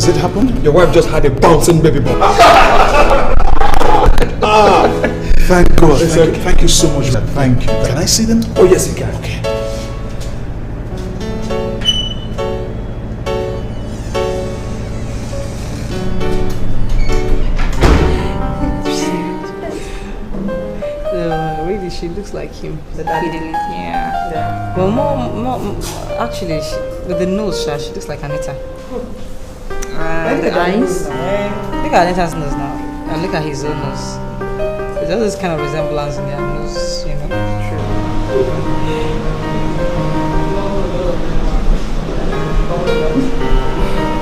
Has it happened? Your wife just had a bouncing baby boy. Thank God. Thank you so much. Thank you. Can I see them? Oh yes, you can. Okay. Really, she looks like him. The daddy. Yeah. Well, more actually, with the nose, she looks like Anita. The eyes. Look at Anita's nose now, and look at his own nose. There's all this kind of resemblance in their nose, you know. True.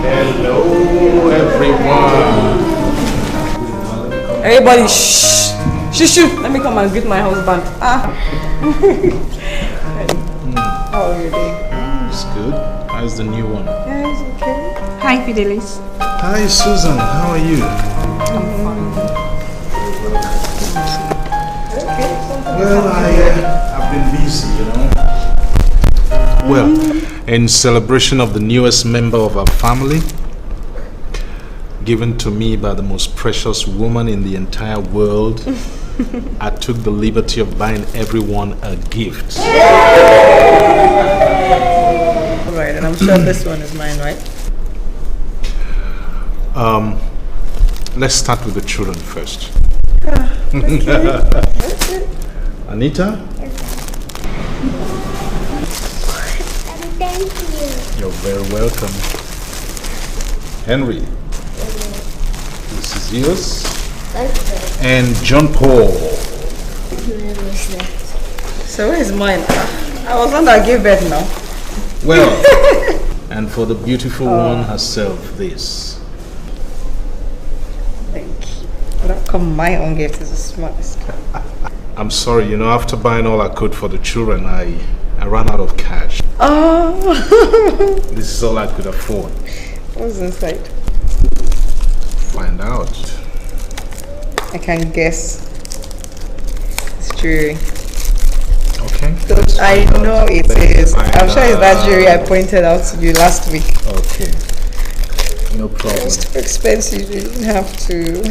Hello, everyone. Everybody, shh. Shoo. Let me come and greet my husband. How are you doing? It's good. How's the new one? Yeah, it's okay. Hi, Fidelis. Hi, Susan. How are you? I'm fine. Well, I've been busy, you know. Well, in celebration of the newest member of our family, given to me by the most precious woman in the entire world, I took the liberty of buying everyone a gift. Alright, and I'm sure this one is mine, right? Let's start with the children first. Anita? Thank you. You're very welcome. Henry? This is yours. And John Paul. So where is mine? I was one that gave birth now. Well, and for the beautiful one herself, this. Thank you. But how come my own gift is the smartest? I'm sorry, you know, after buying all I could for the children, I ran out of cash. Oh. This is all I could afford. What's inside? Find out. I can guess. It's jewelry. Okay. I know it is. I'm sure it's that jewelry I pointed out to you last week. Okay. No problem. It's too expensive. You didn't have to.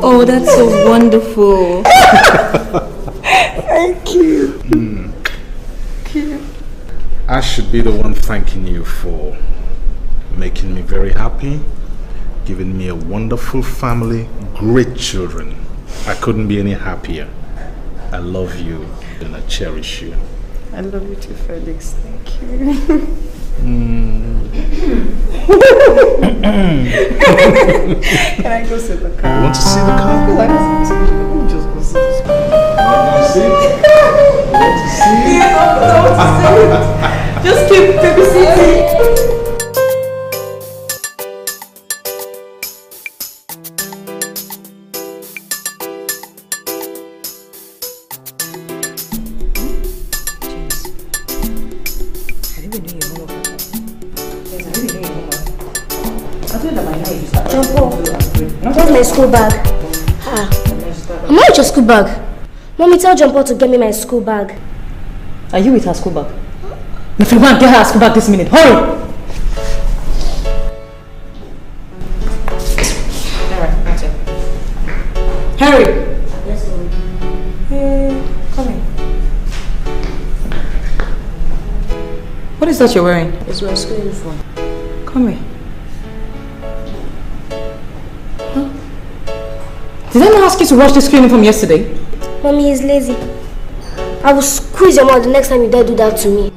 Oh, that's so wonderful. Thank you. Thank you. I should be the one thanking you for making me very happy, giving me a wonderful family, great children. I couldn't be any happier. I love you and I cherish you. I love you too, Felix. Thank you. Can I go sit the car? You want to see the car? Let me just go sit this car. You want to see? You want to see? Yes, I want to see it. Just keep seated. Where's my school bag? I'm not with your school bag. Mommy, tell John Paul to get me my school bag. Are you with her school bag? If you want, get her school bag this minute. Hurry! Alright, that's it. Harry! Yes, Mommy. Hey, come here. What is that you're wearing? It's my school uniform. Come here. Did I not ask you to wash the school uniform yesterday? Mommy is lazy. I will squeeze your mouth the next time you dare do that to me.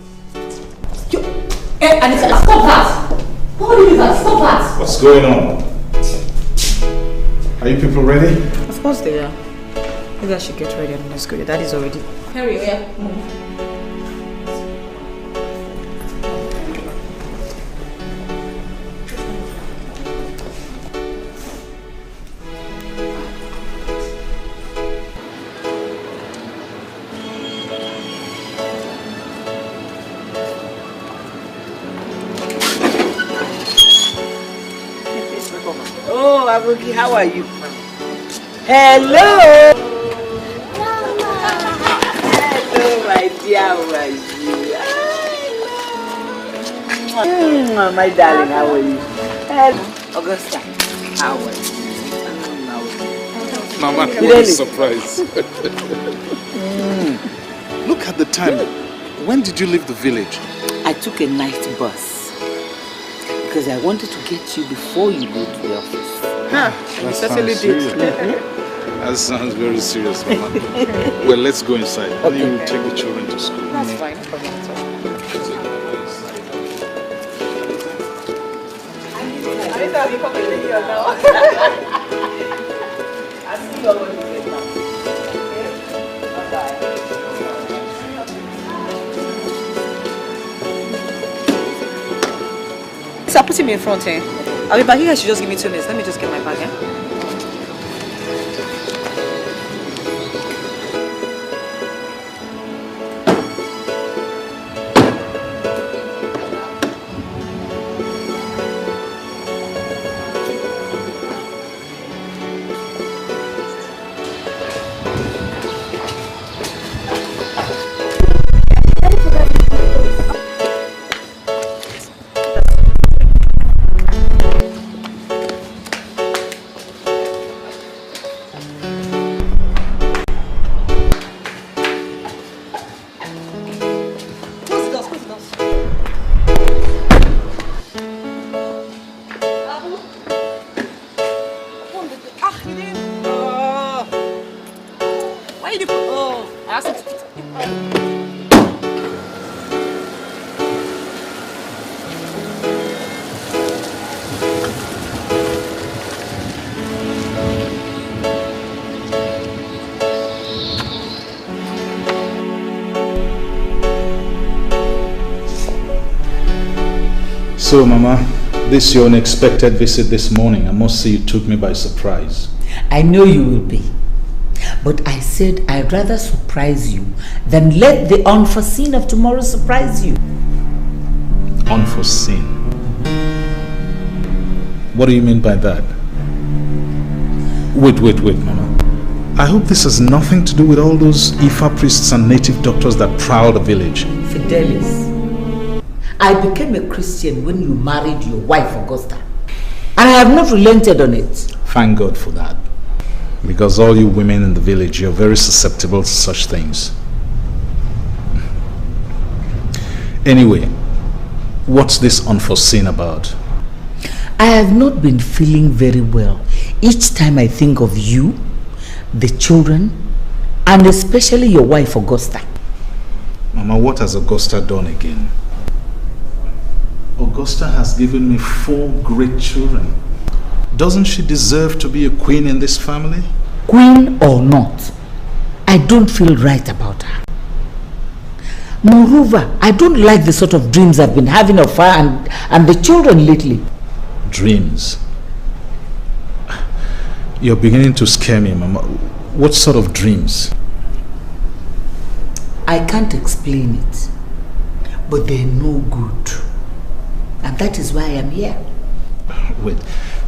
Anita, stop that! Why do you do that? Stop that! What's going on? Are you people ready? Of course they are. Maybe I should get ready and let's go. Your daddy's already. Harry, yeah. Oh, Abuki, how are you? Hello! Hello, my dear, how are you? My darling, how are you? Hello, Augusta, how are you? Mama, what a surprise. Look at the time. When did you leave the village? I took a night bus because I wanted to get you before you go to the office. That sounds serious. That sounds very serious, Mama. Well, let's go inside. Okay. You take the children to school. That's fine. No problem at all. I'll be coming to you now. I'll see you when you get back. Bye-bye. So I'll put him in front here. I'll be back. You guys should just give me 2 minutes. Let me just get my bag, yeah? So, Mama, this your unexpected visit this morning. I must say you took me by surprise. I know you will be. But I said I'd rather surprise you than let the unforeseen of tomorrow surprise you. Unforeseen? What do you mean by that? Wait, Mama. I hope this has nothing to do with all those Ifa priests and native doctors that prowl the village. Fidelis, I became a Christian when you married your wife, Augusta. And I have not relented on it. Thank God for that. Because all you women in the village, you're very susceptible to such things. Anyway, what's this unforeseen about? I have not been feeling very well. Each time I think of you, the children, and especially your wife, Augusta. Mama, what has Augusta done again? Augusta has given me 4 great children. Doesn't she deserve to be a queen in this family? Queen or not, I don't feel right about her. Moreover, I don't like the sort of dreams I've been having of her and the children lately. Dreams? You're beginning to scare me, Mama. What sort of dreams? I can't explain it, but they're no good. And that is why I am here. Wait,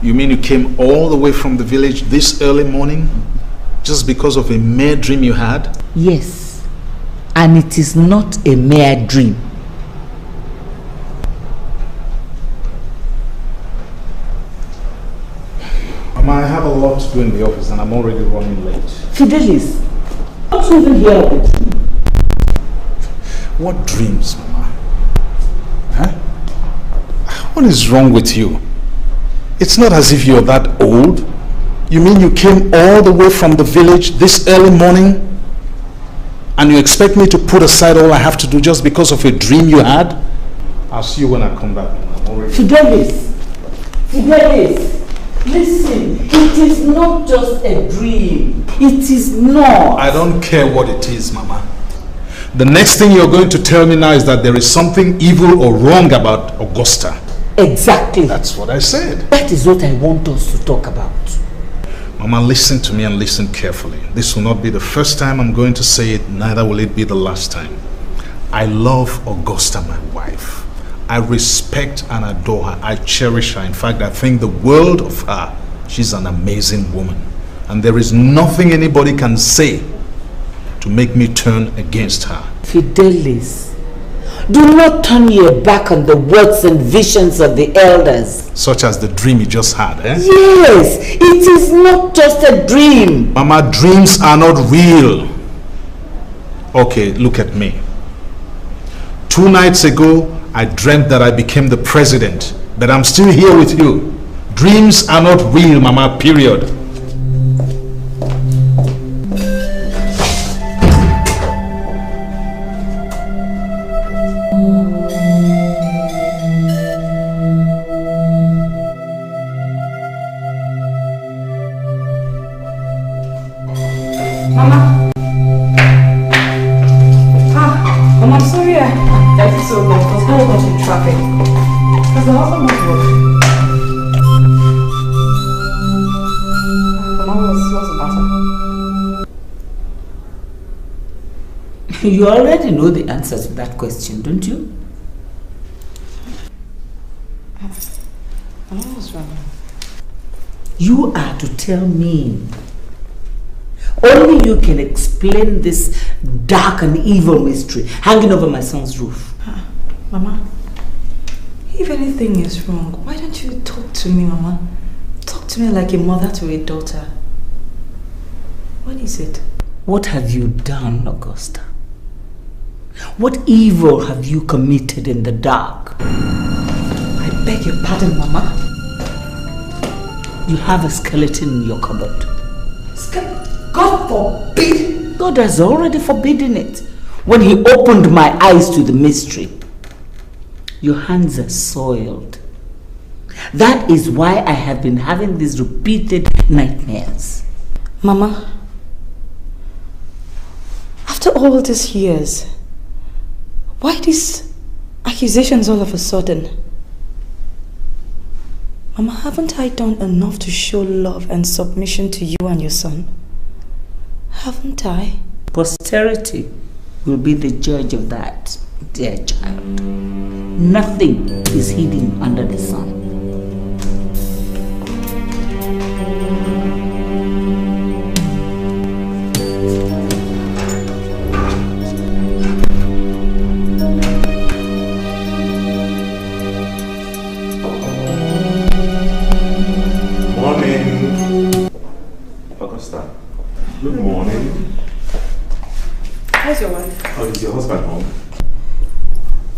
you mean you came all the way from the village this early morning just because of a mere dream you had? Yes, and it is not a mere dream. Mama, I have a lot to do in the office and I'm already running late. Fidelis, don't you even hear of it? What dreams, Mama? Huh? What is wrong with you? It's not as if you're that old. You mean you came all the way from the village this early morning and you expect me to put aside all I have to do just because of a dream you had? I'll see you when I come back. I'm already... Fidelis, listen, it is not just a dream. It is not. I don't care what it is, Mama. The next thing you're going to tell me now is that there is something evil or wrong about Augusta. Exactly. That's what I said. That is what I want us to talk about. Mama, listen to me and listen carefully. This will not be the first time I'm going to say it, neither will it be the last time. I love Augusta, my wife. I respect and adore her. I cherish her. In fact, I think the world of her. She's an amazing woman. And there is nothing anybody can say to make me turn against her. Fidelis, do not turn your back on the words and visions of the elders. Such as the dream you just had, eh? Yes, it is not just a dream. Mama, dreams are not real. Okay, look at me. 2 nights ago, I dreamt that I became the president, but I'm still here with you. Dreams are not real, Mama, period. You already know the answer to that question, don't you? What's wrong? You are to tell me. Only you can explain this dark and evil mystery hanging over my son's roof. Mama, if anything is wrong, why don't you talk to me, Mama? Talk to me like a mother to a daughter. What is it? What have you done, Augusta? What evil have you committed in the dark? I beg your pardon, Mama. You have a skeleton in your cupboard. God forbid! God has already forbidden it when He opened my eyes to the mystery. Your hands are soiled. That is why I have been having these repeated nightmares. Mama, after all these years, why these accusations all of a sudden? Mama, haven't I done enough to show love and submission to you and your son? Haven't I? Posterity will be the judge of that, dear child. Nothing is hidden under the sun. Good morning. How's your wife? Oh, is your husband home?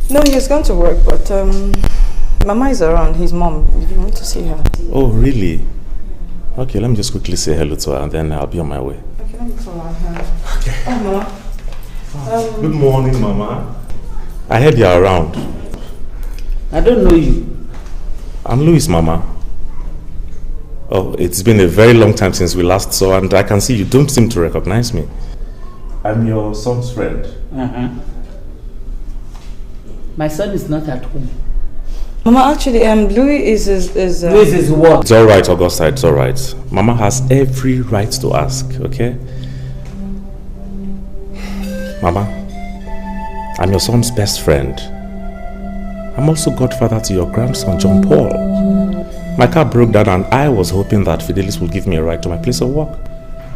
No, he's gone to work, but Mama is around, his mom, if you want to see her. Oh, really? Okay, let me just quickly say hello to her and then I'll be on my way. Okay, let me call her. Okay. Oh, Mama. Good morning, Mama. I heard you're around. I don't know you. I'm Louis, Mama. Oh, it's been a very long time since we last saw and I can see you don't seem to recognize me. I'm your son's friend. My son is not at home. Mama, actually, Louis is Louis is what? It's all right, Augusta, it's all right. Mama has every right to ask, okay? Mama, I'm your son's best friend. I'm also godfather to your grandson, John Paul. My car broke down and I was hoping that Fidelis will give me a ride to my place of work.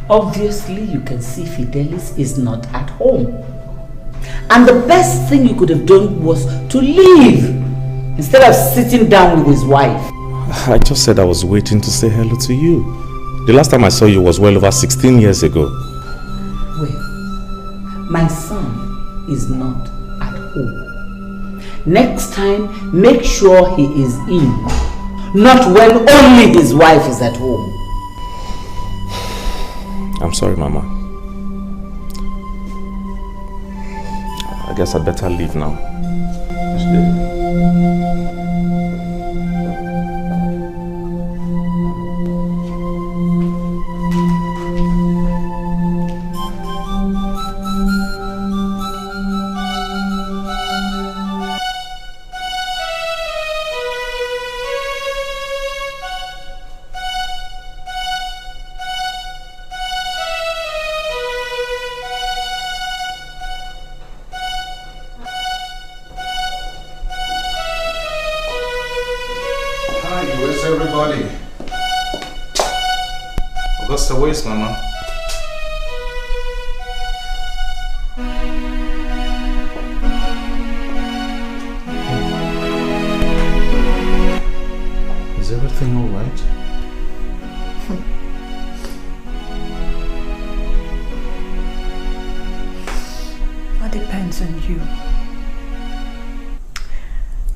Obviously, you can see Fidelis is not at home. And the best thing you could have done was to leave instead of sitting down with his wife. I just said I was waiting to say hello to you. The last time I saw you was well over 16 years ago. Well, my son is not at home. Next time, make sure he is in. Not when only his wife is at home. I'm sorry, Mama. I guess I'd better leave now. Augusta, where's Mama? Is everything all right? That depends on you.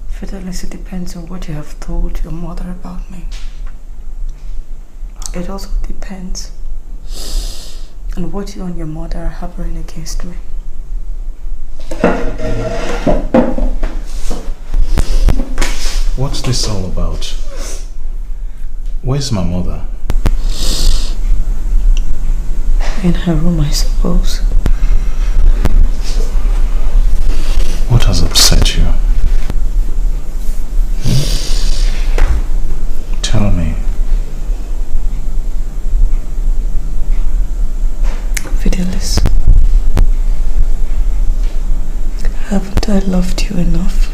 Fidelis, it depends on what you have told your mother about me. It also depends on what you and your mother are harboring against me. What's this all about? Where's my mother? In her room, I suppose. What has upset you? Tell me. Fidelis, haven't I loved you enough?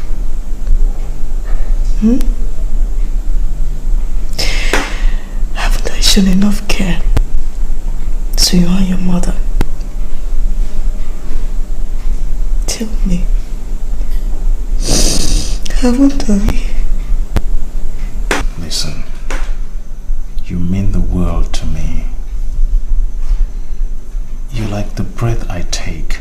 Haven't I shown enough care to you and your mother? Tell me, haven't I? Listen, you mean the world to me. You're like the breath I take.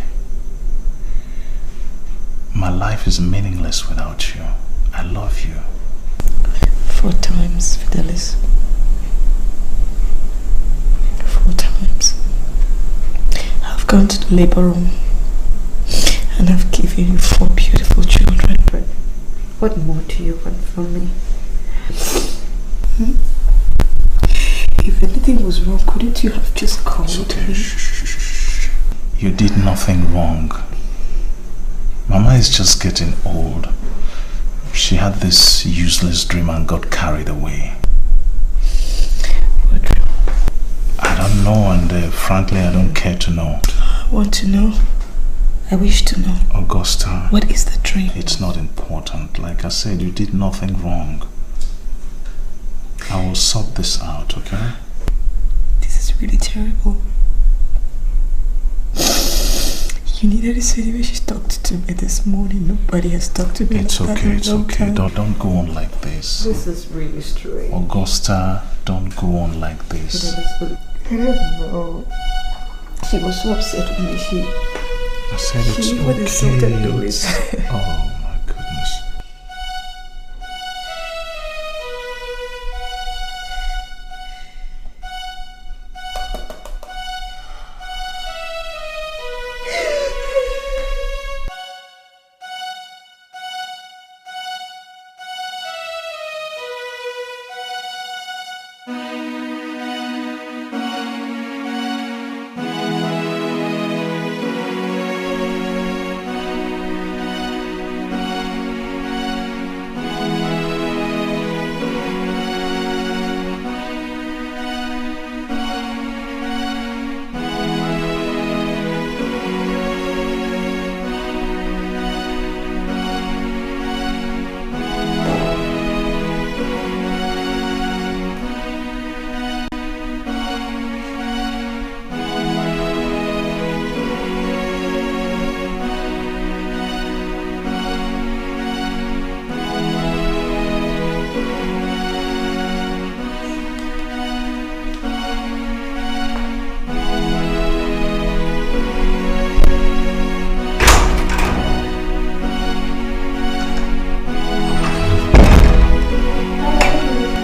My life is meaningless without you. I love you. 4 times, Fidelis. 4 times. I've gone to the labor room and I've given you 4 beautiful children. But what more do you want from me? If anything was wrong, couldn't you have just called me? Shh. You did nothing wrong. Mama is just getting old. She had this useless dream and got carried away. What dream? I don't know, and frankly, I don't care to know. I want to know. I wish to know. Augusta. What is the dream? It's not important. Like I said, you did nothing wrong. I will sort this out, okay? This is really terrible. You needed to see the way she talked to me this morning. Nobody has talked to me It's like that okay, in a it's long okay. time. Don't go on like this. This is really strange. Augusta, don't go on like this. I don't know. She was so upset with me. I said it's She what insulted okay. Louis. Oh my goodness.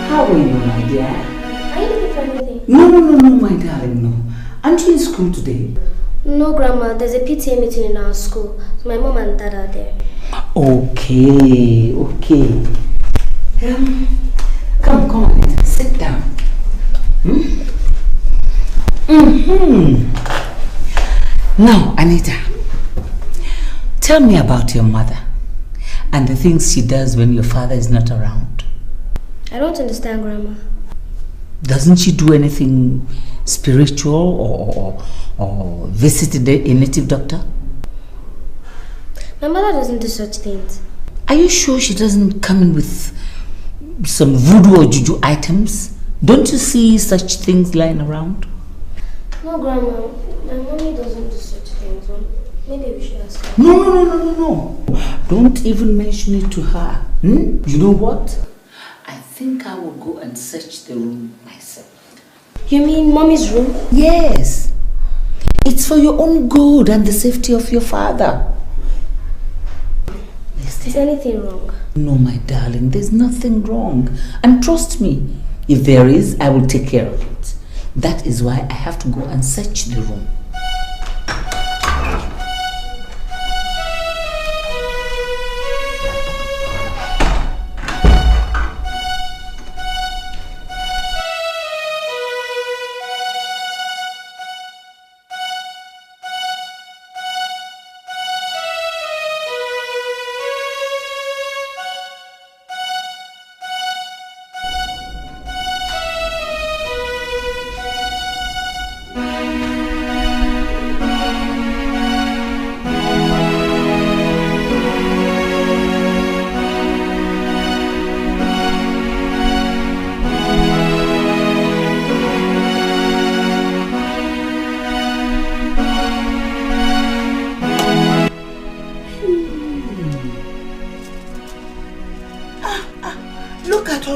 How are you, my dear? Are you looking for anything? No, my darling, no. Aren't you in school today? No, Grandma. There's a PTA meeting in our school. So my mom and dad are there. Okay. Come on, sit down. Now, Anita, tell me about your mother and the things she does when your father is not around. I don't understand, Grandma. Doesn't she do anything spiritual or visit a native doctor? My mother doesn't do such things. Are you sure she doesn't come in with some voodoo or juju items Don't you see such things lying around? No, Grandma. My mommy doesn't do such things. Maybe we should ask her. No. Don't even mention it to her. You know what? I think I will go and search the room myself. You mean Mommy's room? Yes. It's for your own good and the safety of your father. Is anything wrong? No, my darling, there's nothing wrong. And trust me, if there is, I will take care of it. That is why I have to go and search the room.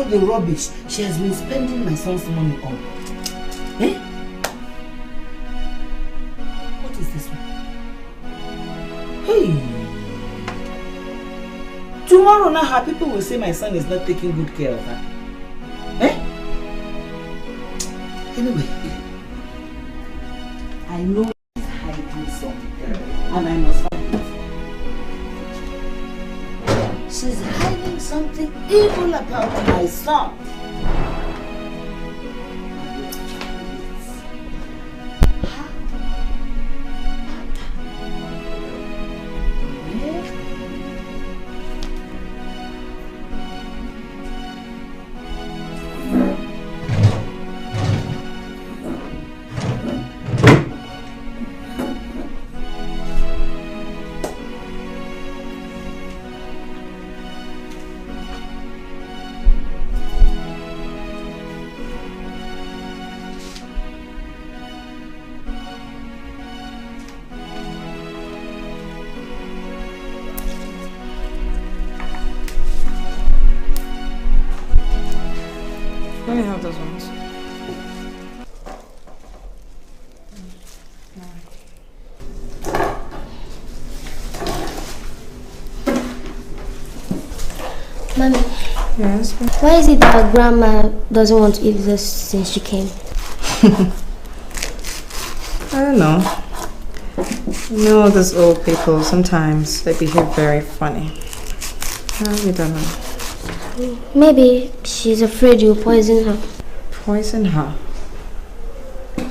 The rubbish she has been spending my son's money on. Eh? What is this one? Hey! Tomorrow now her people will say my son is not taking good care of her. Eh? Anyway, I know he's hiding something and I must find it. She's hiding something evil about my son. Let me have those ones. Mommy. Yes? Why is it that Grandma doesn't want to eat this since she came? I don't know. You know, those old people, sometimes they behave very funny. I don't know. Maybe she's afraid you'll poison her. Poison her?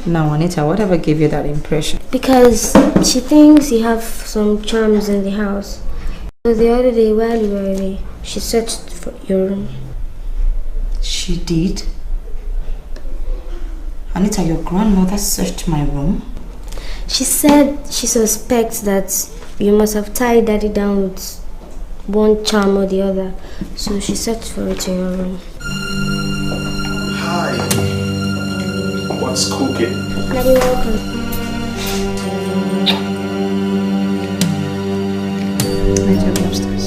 Now, Anita, whatever gave you that impression? Because she thinks you have some charms in the house. So the other day while you were away, she searched for your room. She did? Anita, your grandmother searched my room? She said she suspects that you must have tied Daddy down with one charm or the other. So she searched for it in your room. Hi. What's cooking? Daddy, welcome. I'll take you upstairs.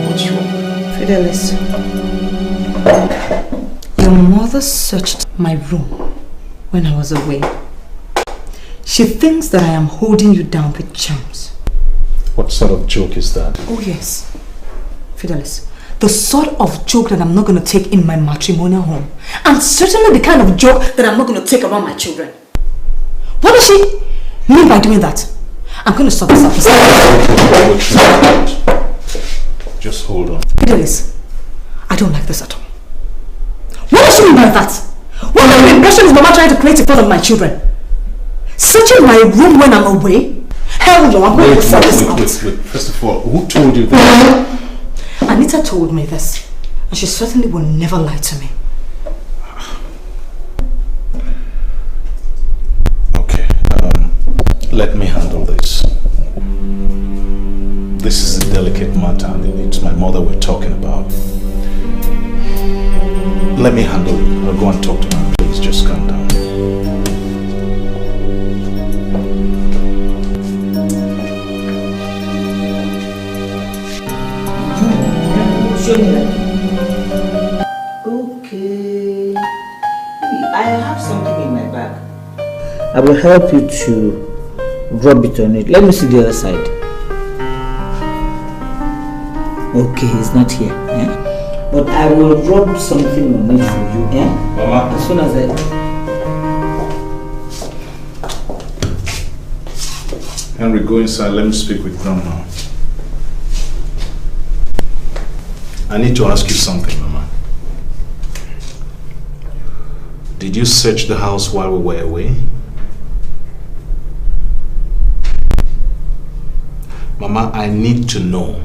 What's wrong? Fidelis, your mother searched my room when I was away. She thinks that I am holding you down with charms. What sort of joke is that? Oh yes, Fidelis, the sort of joke that I'm not going to take in my matrimonial home. And certainly the kind of joke that I'm not going to take around my children. What does she mean by doing that? I'm going to stop this episode. Just hold on. Fidelis, I don't like this at all. What does she mean by that? What kind of impression is Mama trying to create in front of my children? Searching my room when I'm away? Hell no, I'm going to sort this out. Wait. First of all, who told you that? Anita told me this, and she certainly will never lie to me. Okay, let me handle this. This let me handle it. I'll go and talk to her. Please, just calm down. Show me that. Okay. I have something in my bag. I will help you to rub it on it. Let me see the other side. Okay, he's not here. Eh? But I will rub something on it for you. Eh? Mama. As soon as Henry, go inside. Let me speak with Grandma. I need to ask you something, Mama. Did you search the house while we were away? Mama, I need to know.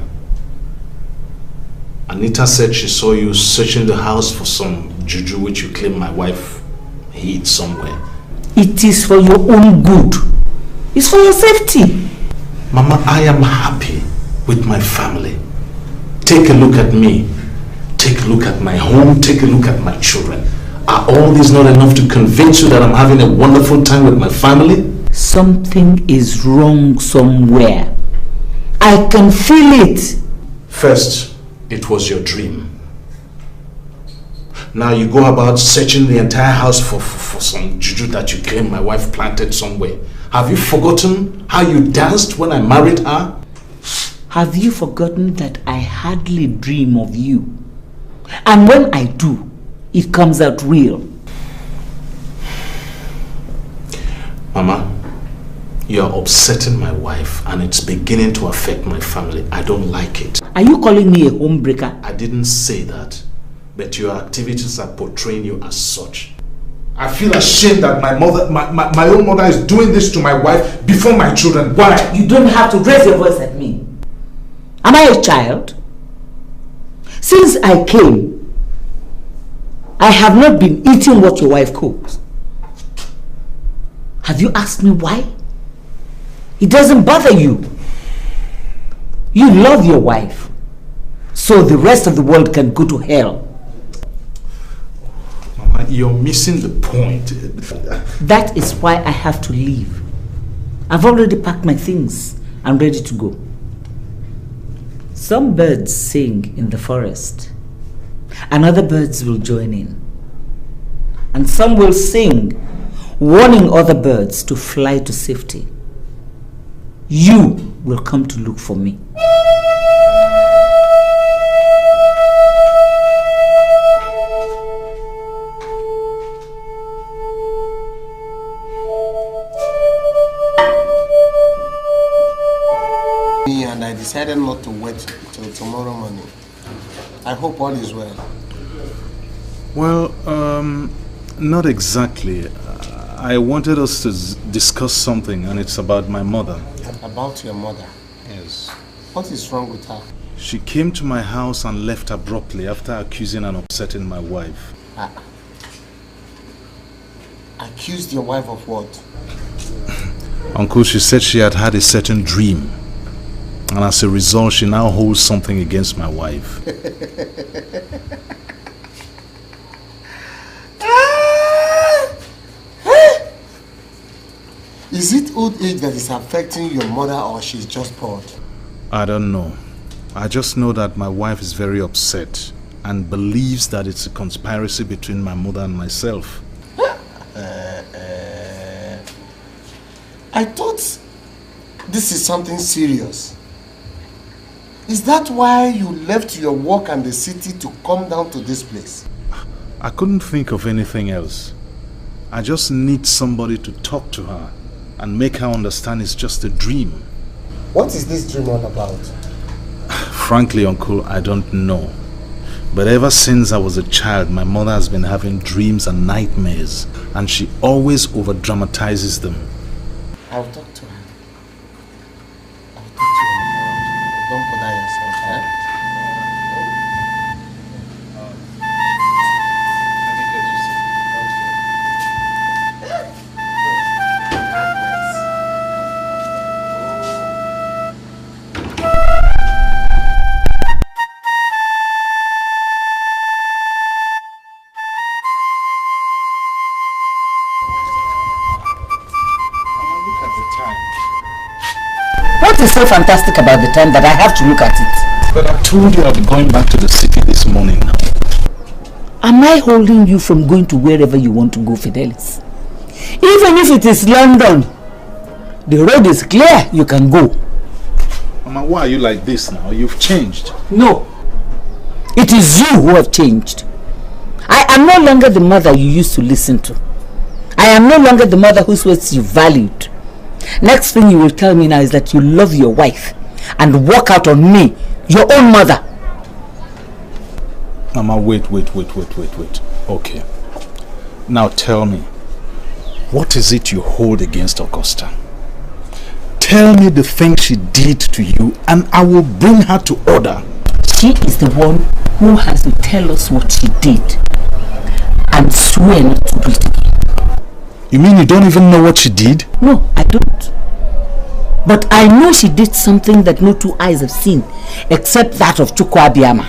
Anita said she saw you searching the house for some juju which you claim my wife hid somewhere. it is for your own good. It's for your safety. Mama, I am happy with my family. Take a look at me. Take a look at my home. Take a look at my children. Are all these not enough to convince you that I'm having a wonderful time with my family? Something is wrong somewhere. I can feel it. First, it was your dream. Now you go about searching the entire house for some juju that you claim my wife planted somewhere. Have you forgotten how you danced when I married her? Have you forgotten that I hardly dream of you? And when I do, it comes out real. Mama, you're upsetting my wife and it's beginning to affect my family. I don't like it. Are you calling me a homebreaker? I didn't say that, but your activities are portraying you as such. I feel ashamed that my own mother is doing this to my wife before my children. Why? You don't have to raise your voice at me. Am I a child? Since I came, I have not been eating what your wife cooks. Have you asked me why? It doesn't bother you. You love your wife, so the rest of the world can go to hell. Mama, you're missing the point. That is why I have to leave. I've already packed my things. I'm ready to go. Some birds sing in the forest, and other birds will join in. And some will sing, warning other birds to fly to safety. You will come to look for me. And I decided not to wait till tomorrow morning. I hope all is well. Well, not exactly. I wanted us to discuss something, and it's about my mother. About your mother? Yes. What is wrong with her? She came to my house and left abruptly after accusing and upsetting my wife. Accused your wife of what? Uncle, she said she had had a certain dream. And as a result, she now holds something against my wife. Is it old age that is affecting your mother, or she's just bored? I don't know. I just know that my wife is very upset and believes that it's a conspiracy between my mother and myself. I thought this is something serious. Is that why you left your work and the city to come down to this place? I couldn't think of anything else. I just need somebody to talk to her and make her understand it's just a dream. What is this dream all about? Frankly, Uncle, I don't know. But ever since I was a child, my mother has been having dreams and nightmares, and she always over-dramatizes them. I'll talk to her. I'll talk to her. Don't bother yourself, eh? What is so fantastic about the time that I have to look at it? But I told you I'll be going back to the city this morning now. Am I holding you from going to wherever you want to go, Fidelis? Even if it is London, the road is clear, you can go. Mama, why are you like this now? You've changed. No. It is you who have changed. I am no longer the mother you used to listen to. I am no longer the mother whose words you valued. Next thing you will tell me now is that you love your wife and walk out on me, your own mother. Mama, wait. Okay. Now tell me, what is it you hold against Augusta? Tell me the thing she did to you and I will bring her to order. She is the one who has to tell us what she did and swear not to do it again. You mean you don't even know what she did? No, I don't. But I know she did something that no two eyes have seen except that of Chukwu Abiyama.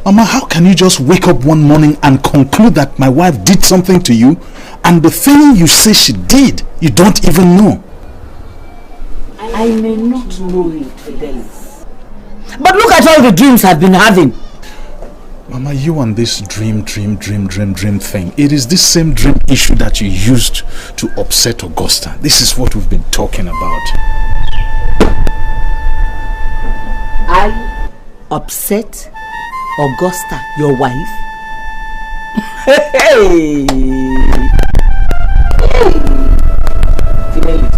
Mama, how can you just wake up one morning and conclude that my wife did something to you and the thing you say she did, you don't even know? I may not know it, Fidelis. But look at all the dreams I've been having. Mama, you and this dream thing, it is this same dream issue that you used to upset Augusta. This is what we've been talking about. I upset Augusta, your wife? Hey! Fidelis,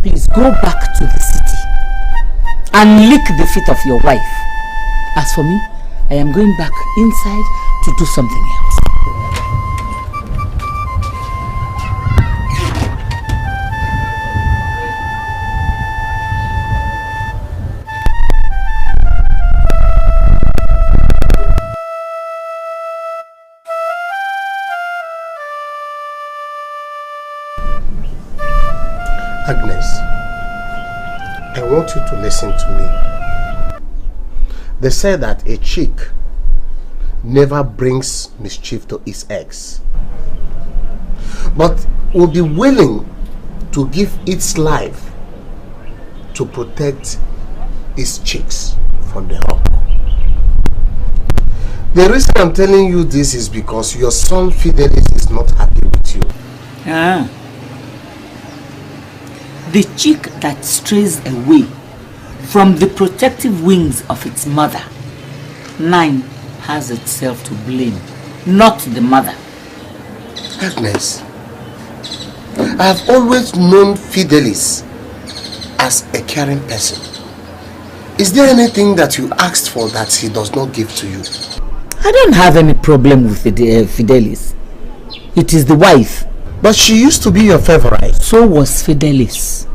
please go back to the city and lick the feet of your wife. As for me, I am going back inside to do something else. Agnes, I want you to listen to me. They say that a chick never brings mischief to its eggs, but will be willing to give its life to protect its chicks from the hawk. The reason I'm telling you this is because your son Fidelis is not happy with you. The chick that strays away from the protective wings of its mother, 9 has itself to blame, not the mother. Agnes, I have always known Fidelis as a caring person. Is there anything that you asked for that he does not give to you? I don't have any problem with Fidelis. It is the wife. But she used to be your favorite. So was Fidelis.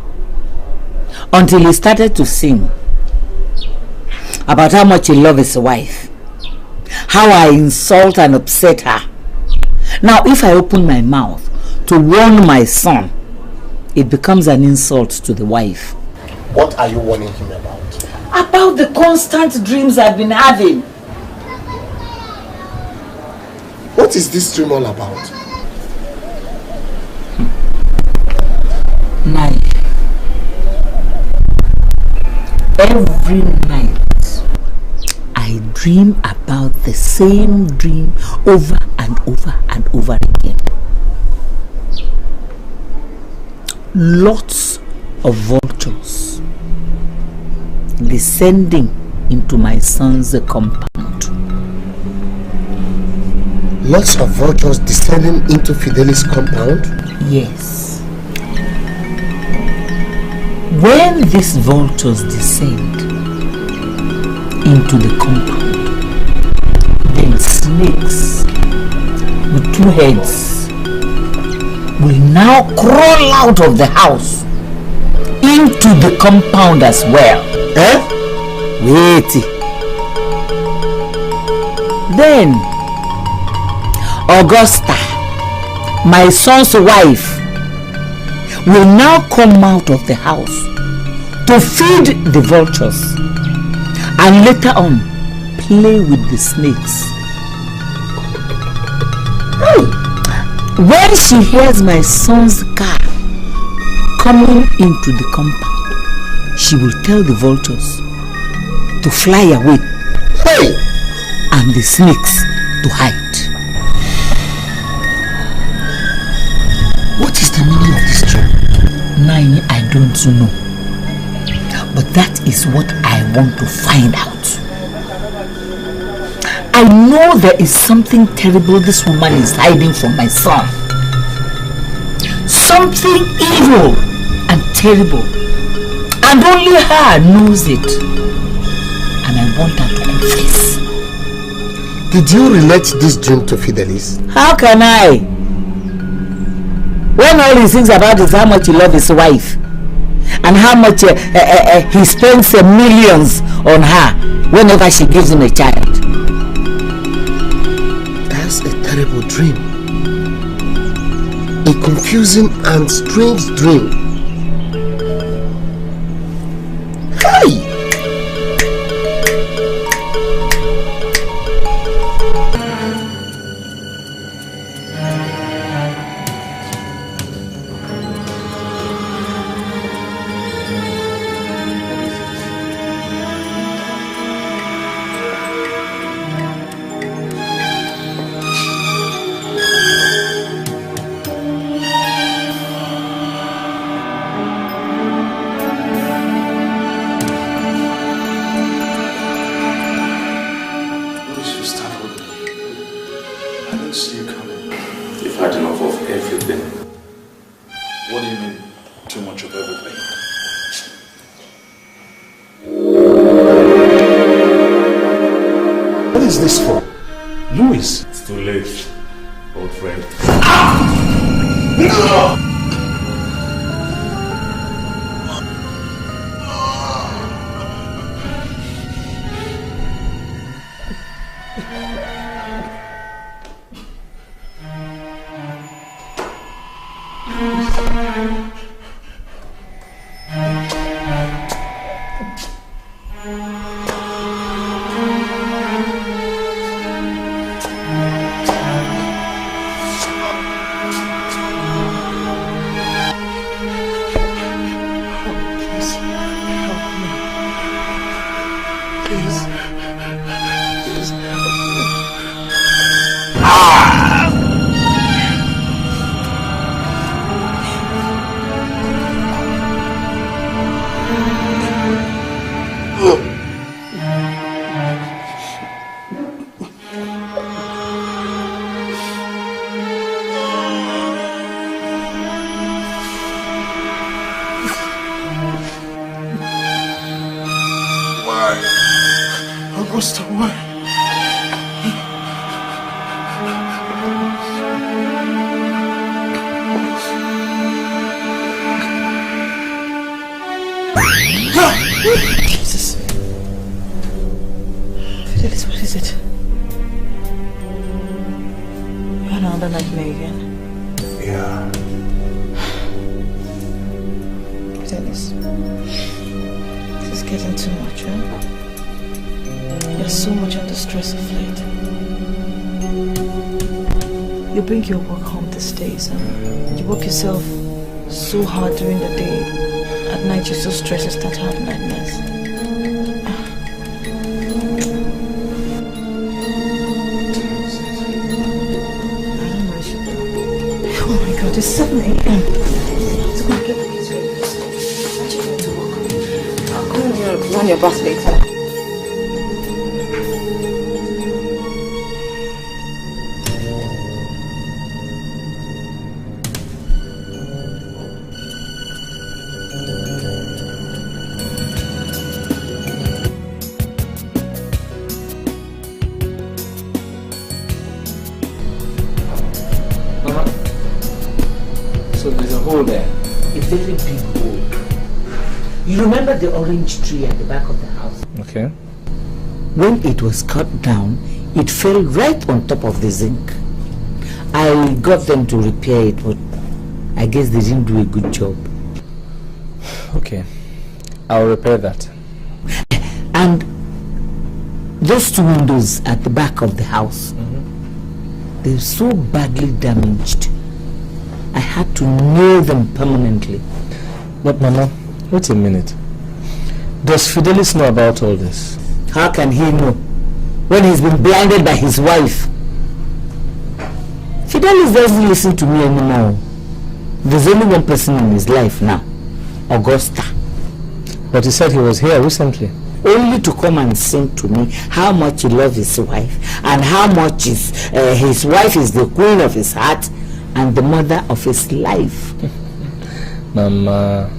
Until he started to sing about how much he loves his wife, how I insult and upset her. Now if I open my mouth to warn my son, it becomes an insult to the wife. What are you warning him about? About the constant dreams I've been having. What is this dream all about? Night. Every night I dream about the same dream over and over and over again. Lots of vultures descending into my son's compound. Lots of vultures descending into Fidelis' compound? Yes. When these vultures descend into the compound, then snakes with 2 heads will now crawl out of the house into the compound as well. Wait. Then Augusta, my son's wife, will now come out of the house to feed the vultures and later on play with the snakes. When she hears my son's car coming into the compound, she will tell the vultures to fly away. Hey! And the snakes to hide. What is the meaning of this dream? Mine, I don't know. But that is what I want to find out. I know there is something terrible this woman is hiding from my son. Something evil and terrible. And only her knows it. And I want her to confess. Did you relate this dream to Fidelis? How can I? When all he thinks about is how much he loves his wife. And how much he spends millions on her whenever she gives him a child. That's a terrible dream. A confusing and strange dream. Hey! Augusta, why? Jesus. Fidelis, what is it? You had another nightmare again? Yeah. Fidelis, this is getting too much, huh? You're so much under stress of late. You bring your work home these days, and you work yourself so hard during the day. At night you're so stressed you start having nightmares. Oh my God, it's 7 a.m. It's going to get the kids ready. Aren't you going to work? I'll come on your bus later. Very big hole. You remember the orange tree at the back of the house? Okay. When it was cut down, it fell right on top of the zinc. I got them to repair it, but I guess they didn't do a good job. Okay. I'll repair that. And those two windows at the back of the house, they're so badly damaged. I had to nail them permanently. But Mama, wait a minute. Does Fidelis know about all this? How can he know when he's been blinded by his wife? Fidelis doesn't listen to me anymore. There's only one person in his life now, Augusta. But he said he was here recently. Only to come and sing to me how much he loves his wife and how much his wife is the queen of his heart and the mother of his life. Mama,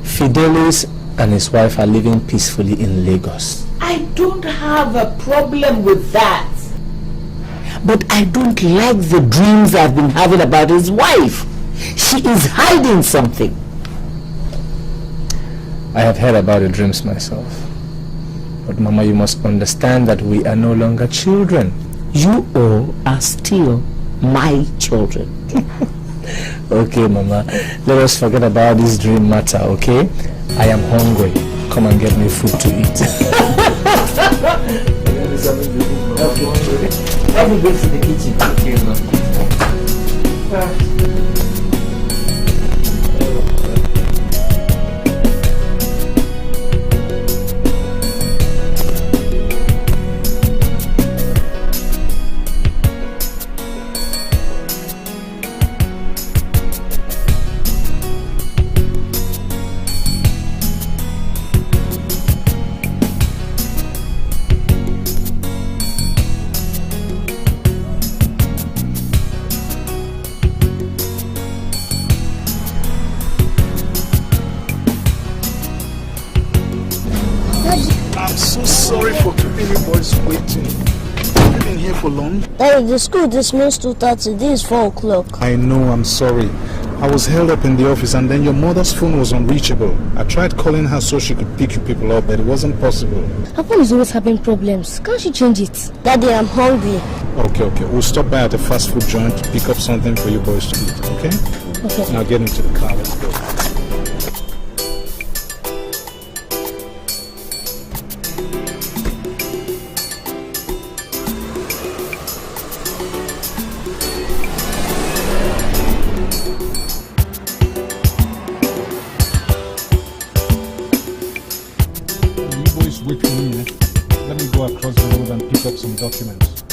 Fidelis and his wife are living peacefully in Lagos. I don't have a problem with that. But I don't like the dreams I've been having about his wife. She is hiding something. I have heard about the dreams myself. But Mama, you must understand that we are no longer children. You all are still my children. Okay, Mama, let us forget about this dream matter, okay? I am hungry. Come and get me food to eat. Let me go to the kitchen. Okay, Daddy, the school dismissed 2:30. This is 4 o'clock. I know, I'm sorry. I was held up in the office and then your mother's phone was unreachable. I tried calling her so she could pick you people up, but it wasn't possible. Her phone is always having problems. Can't she change it? Daddy, I'm hungry. Okay. We'll stop by at a fast food joint to pick up something for you boys to eat, okay? Okay. Now get into the car, let's go. Documents.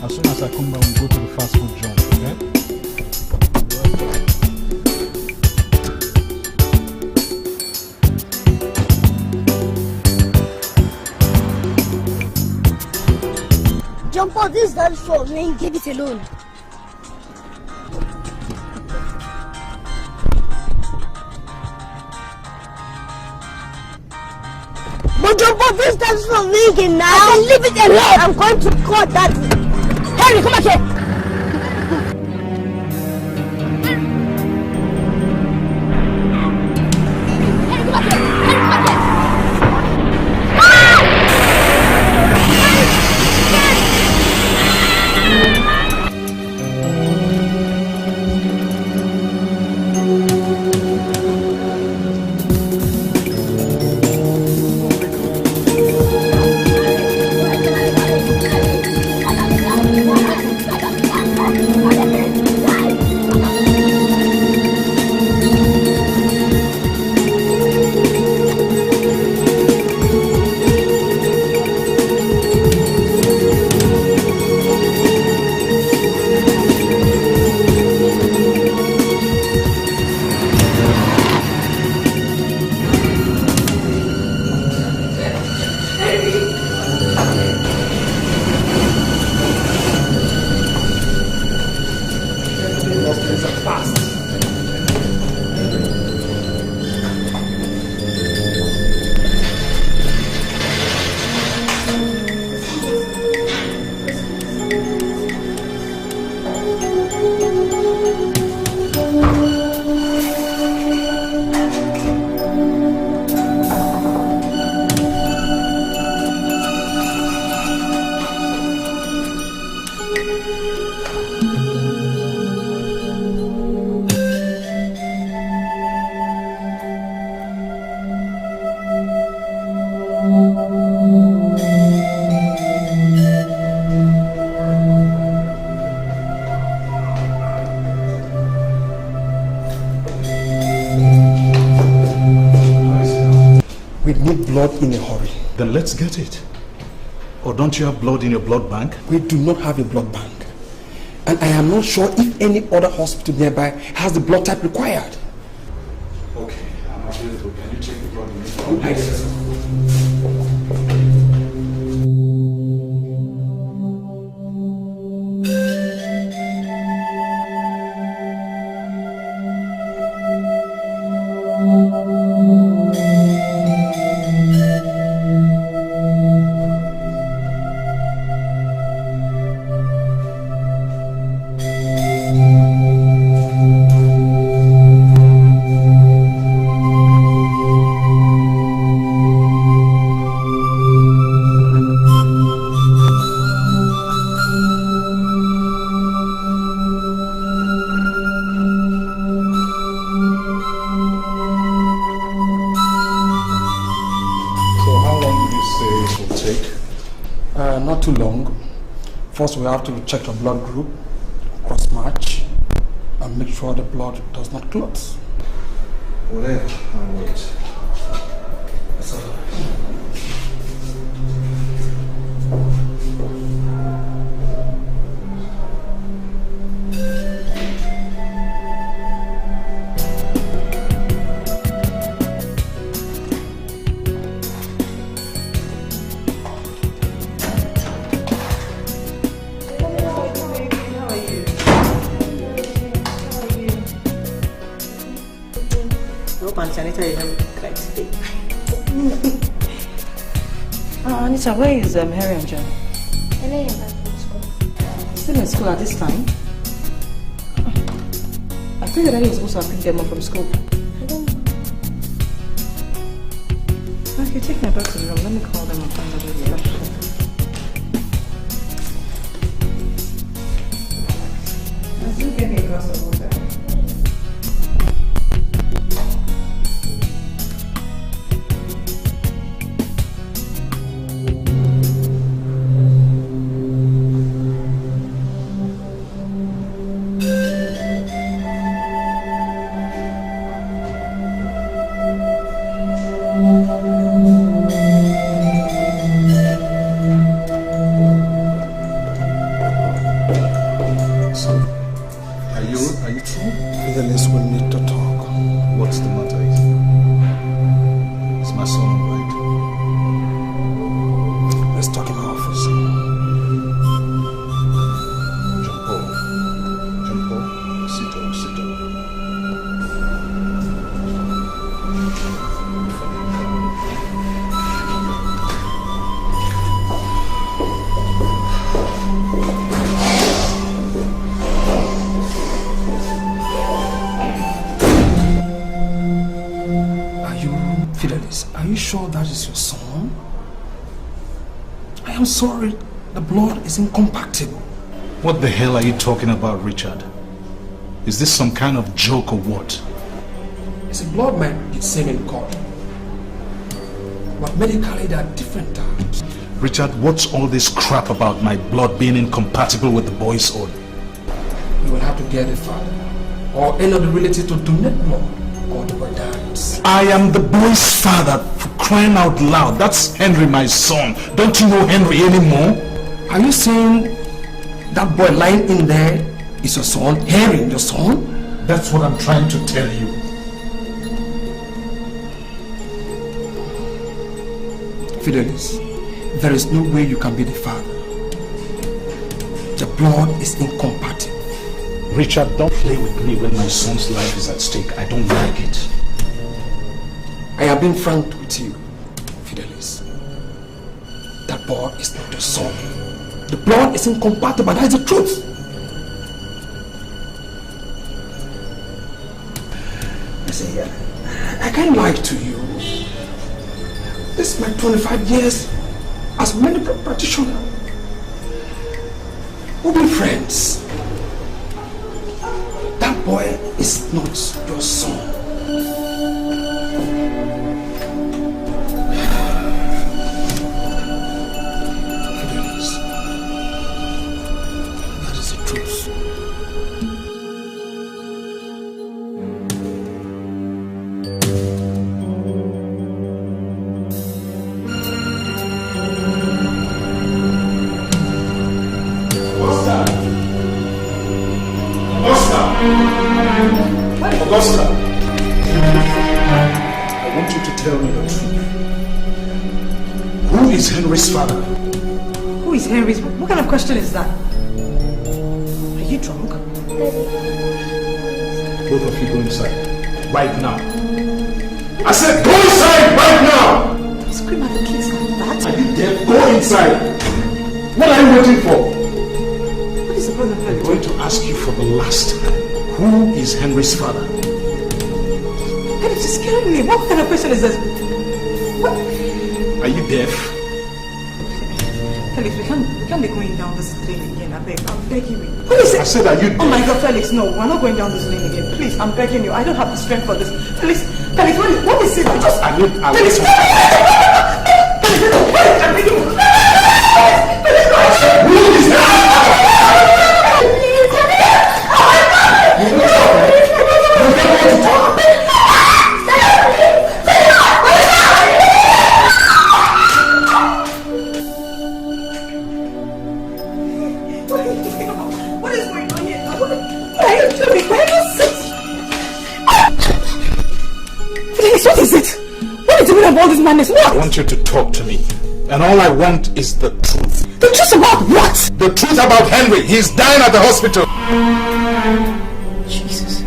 As soon as I come back, we'll go to the fast food joint, okay? Jump on this dance floor, man. Give it alone. But jump on this dance floor, man. Now. I can leave it alone. I'm going to court that. Harry, come back here. We need blood in a hurry. Then let's get it. Or don't you have blood in your blood bank? We do not have a blood bank. And I am not sure if any other hospital nearby has the blood type required. Okay, I'm available. Can you check the blood in your blood bank? Not too long. First we have to check the blood group, cross match, and make sure the blood does not clot. Whatever, I'll wait. That's all right. Anita, where is Harry and John? Harry and back from school. Still in school at this time? I think that he was supposed to have picked them up from school. I don't know. Okay, take me back to the room. Let me call them and find out where they left. Still get me a glass of water. Fidelis, we need to talk. What's the matter? It's my son, right? Let's talk in my office. John Paul, sit down. Fidelis, are you sure that is your son? I am sorry, the blood is incompatible. What the hell are you talking about, Richard? Is this some kind of joke or what? It's a blood might be the same in court, but medically there are different types. Richard, what's all this crap about my blood being incompatible with the boy's own? You will have to get a father or any other relative to donate blood, or the boy dies. I am the boy's father, for crying out loud. That's Henry, my son. Don't you know Henry anymore? Are you saying that boy lying in there is your son, Henry, your son? That's what I'm trying to tell you. Fidelis, there is no way you can be the father. The blood is incompatible. Richard, don't play with me when my son's life is at stake. I don't like it. I have been frank with you, Fidelis. That boy is not your son. The blood is incompatible, that is the truth. I say, I can't lie to you. This is my 25 years as a medical practitioner. We'll be friends. That boy is not your son. tell me the truth. Who is Henry's father? Who is Henry's? What kind of question is that? Are you drunk? Both of you go inside. Right now. I said go inside right now! Don't scream at the kids like that. Are you deaf? Go inside! What are you waiting for? What is the problem? I'm going to ask you for the last time. Who is Henry's father? Felix, you're scaring me. What kind of question is this? What? Are you deaf? Felix, we can't be going down this lane again. I'm begging you. Who is it? I said, are you deaf? Oh my God, Felix, no. We're not going down this lane again. Please, I'm begging you. I don't have the strength for this. Felix, what is it? Just... I need... Felix, wait! I'm begging you. Who is that? You don't talk. You don't want to talk. What is going on here? What are you doing? Why are you sitting? Felix, what is it? What are you doing about all this madness? What? I want you to talk to me. And all I want is the truth. The truth about what? The truth about Henry. He's dying at the hospital. Jesus.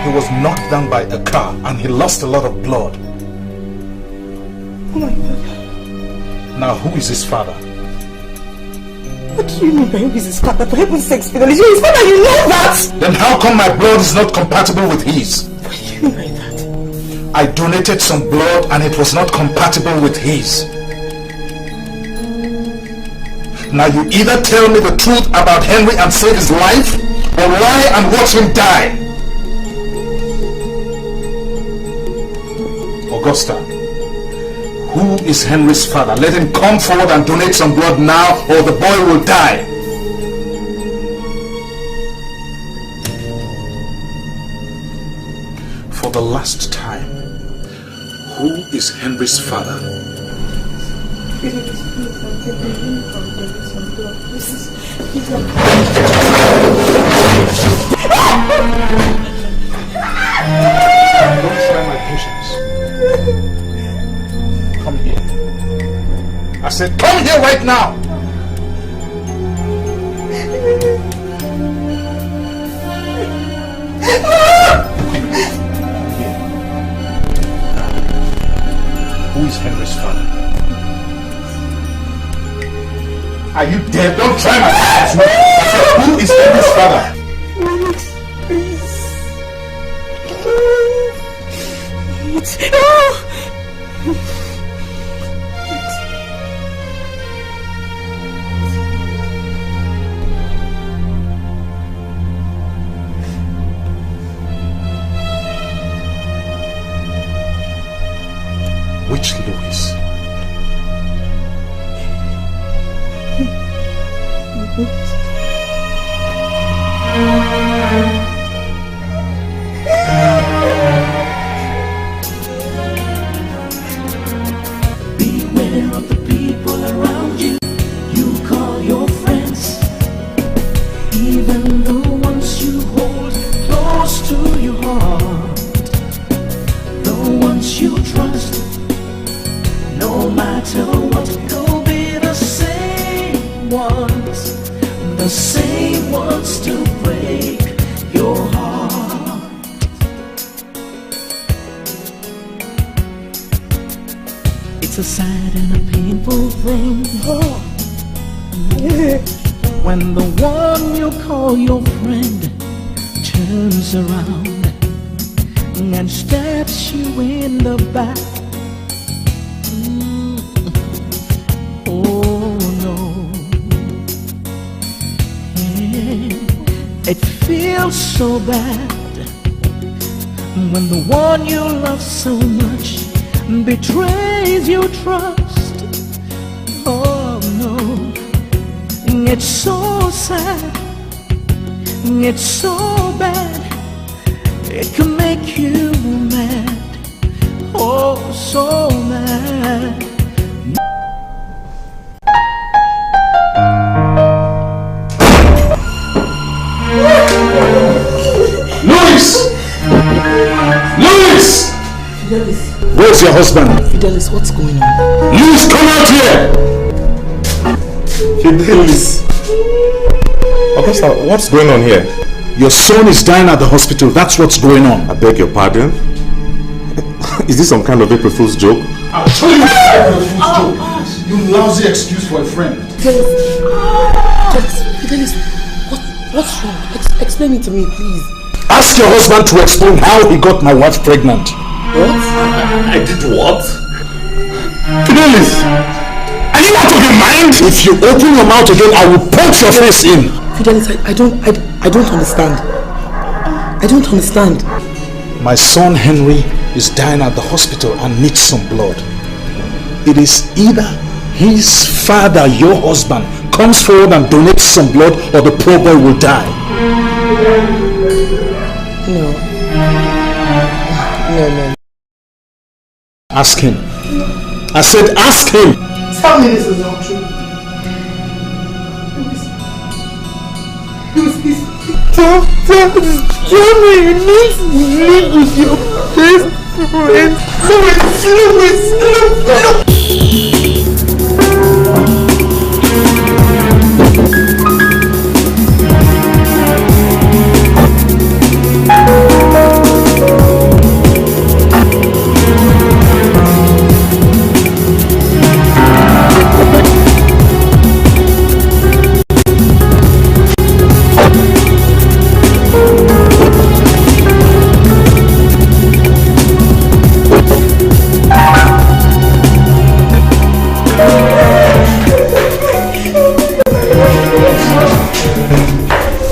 He was knocked down by a car and he lost a lot of blood. Oh my God. Now who is his father? What do you mean by who is his father? For heaven's sakes, Fidelis, you're his father, you know that! Then how come my blood is not compatible with his? What do you mean by that? I donated some blood and it was not compatible with his. Now you either tell me the truth about Henry and save his life, or lie and watch him die. Augusta, who is Henry's father? Let him come forward and donate some blood now, or the boy will die. For the last time, who is Henry's father? Don't try my patience. Come here. I said, come here right now. Who is Henry's father? Are you dead? Don't try my patience. I said, who is Henry's father? Which Louis? Beware of the people around you. You call your friends, even the ones you hold close to your heart, the ones you trust. No matter what, they'll be the same ones to break your heart. It's a sad and a painful thing when the one you call your friend turns around and stabs you in the back. It feels so bad when the one you love so much betrays your trust. Oh no, it's so sad, it's so bad, it can make you mad, oh so mad. Louis! Louis! Fidelis. Where's your husband? Fidelis, what's going on? Please come out here! Fidelis. Augusta, what's going on here? Your son is dying at the hospital. That's what's going on. I beg your pardon? Is this some kind of April Fool's joke? I'll tell you you lousy excuse for a friend. Fidelis, what's wrong? Explain it to me, please. Ask your husband to explain how he got my wife pregnant. What? I did what? Fidelis, are you out of your mind? If you open your mouth again, I will punch your face in. Fidelis, I don't understand. I don't understand. My son Henry is dying at the hospital and needs some blood. It is either his father, your husband, comes forward and donates some blood, or the poor boy will die. No. Ask him. I said ask him. Tell me this is not true. Please. Tell me you need to live with your best friend. Louis.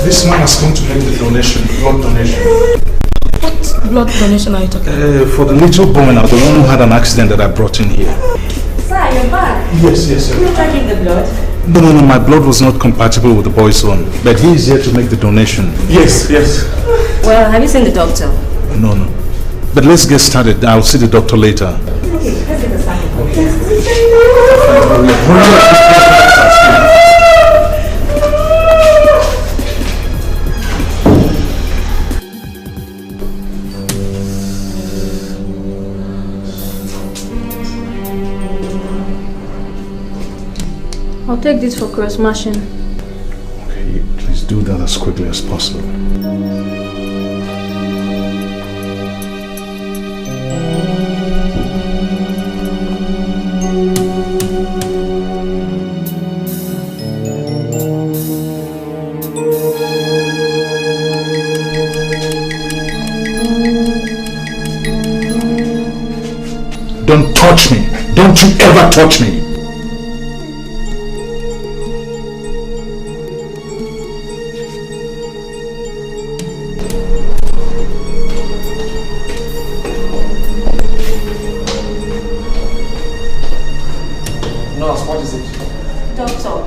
This man has come to make the donation, blood donation. What blood donation are you talking about? For the little boy now, the one who had an accident that I brought in here. Sir, you're back. Yes, sir. You're taking the blood? No, my blood was not compatible with the boy's own. But he is here to make the donation. Yes. Well, have you seen the doctor? No. But let's get started. I'll see the doctor later. Okay, let's get started. I'll take this for cross-matching. Okay, please do that as quickly as possible. Don't touch me. Don't you ever touch me.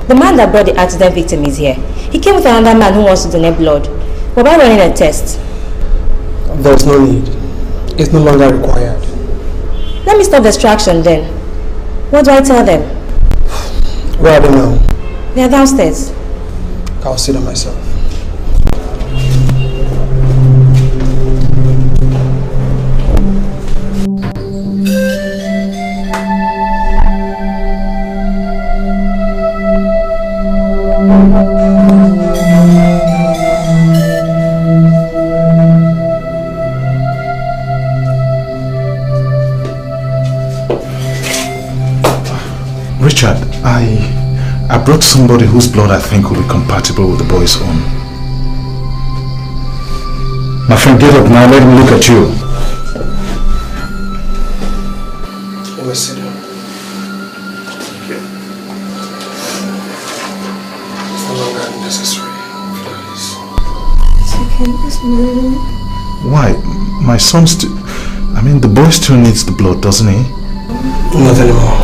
The man that brought the accident victim is here. He came with another man who wants to donate blood. We're about running a test. There's no need. It's no longer required. Let me stop distraction then. What do I tell them? Where are they now? They are downstairs. I'll see them myself. Richard, I brought somebody whose blood I think will be compatible with the boy's own. My friend, get up now. Let me look at you. Let me sit down. It's no longer necessary, please. Why? My son still... the boy still needs the blood, doesn't he? Not anymore.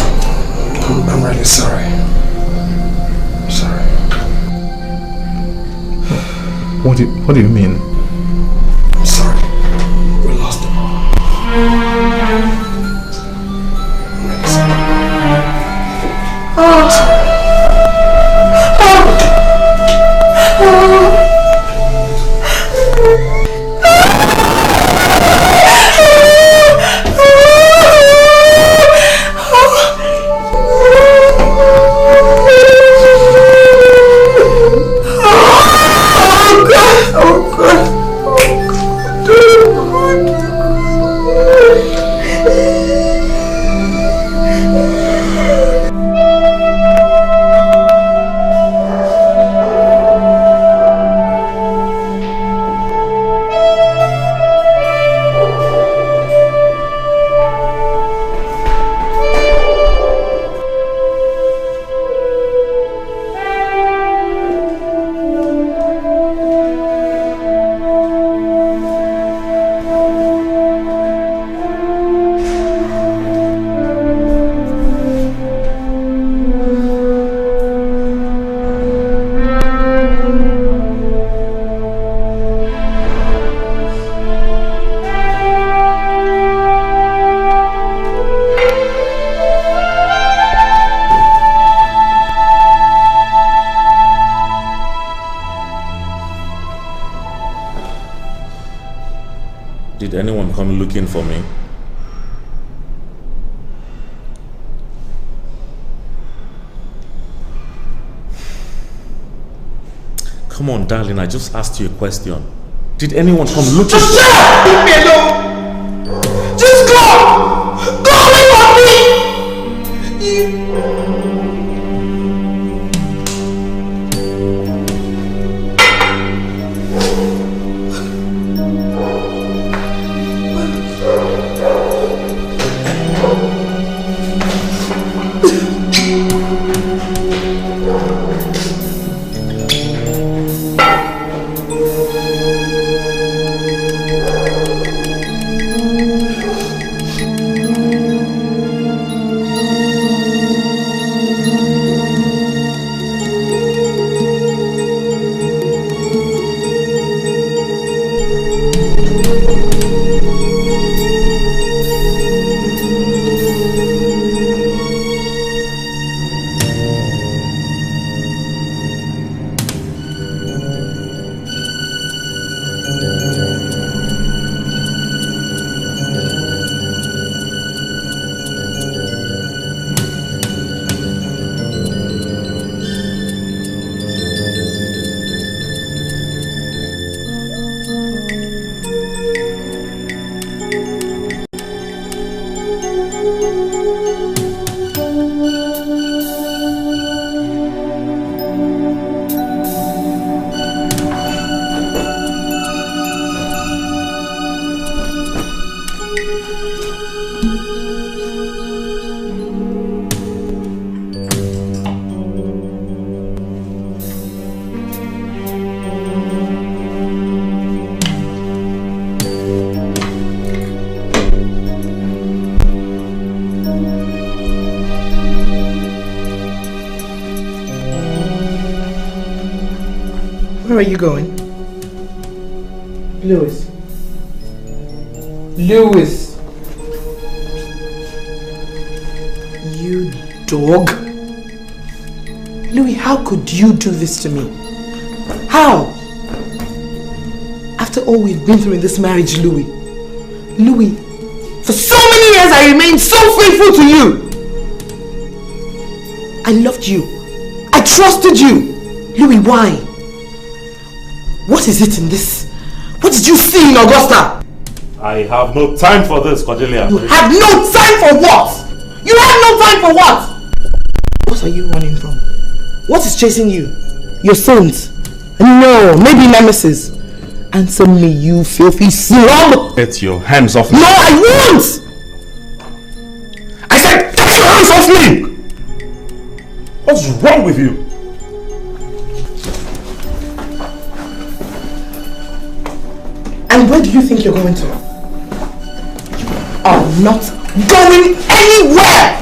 I'm really sorry. I'm sorry. What do you mean? I'm sorry. We lost him. I'm really sorry. anyone come looking for me? Come on, darling, I just asked you a question. Did anyone come looking for me? Just shut up! Leave me alone! Just go! Go away from me! Where are you going? Lewis. Lewis. You dog. Louis, how could you do this to me? How? After all we've been through in this marriage, Louis. Louis, for so many years I remained so faithful to you. I loved you. I trusted you. Louis, why? What is it in this? What did you see in Augusta? I have no time for this, Cordelia. You have no time for what? You have no time for what? What are you running from? What is chasing you? Your sons? No, maybe Nemesis. Answer me, you filthy slum! Get your hands off me. No, I won't! I said, get your hands off me! What's wrong with you? And where do you think you're going to? You are not going anywhere!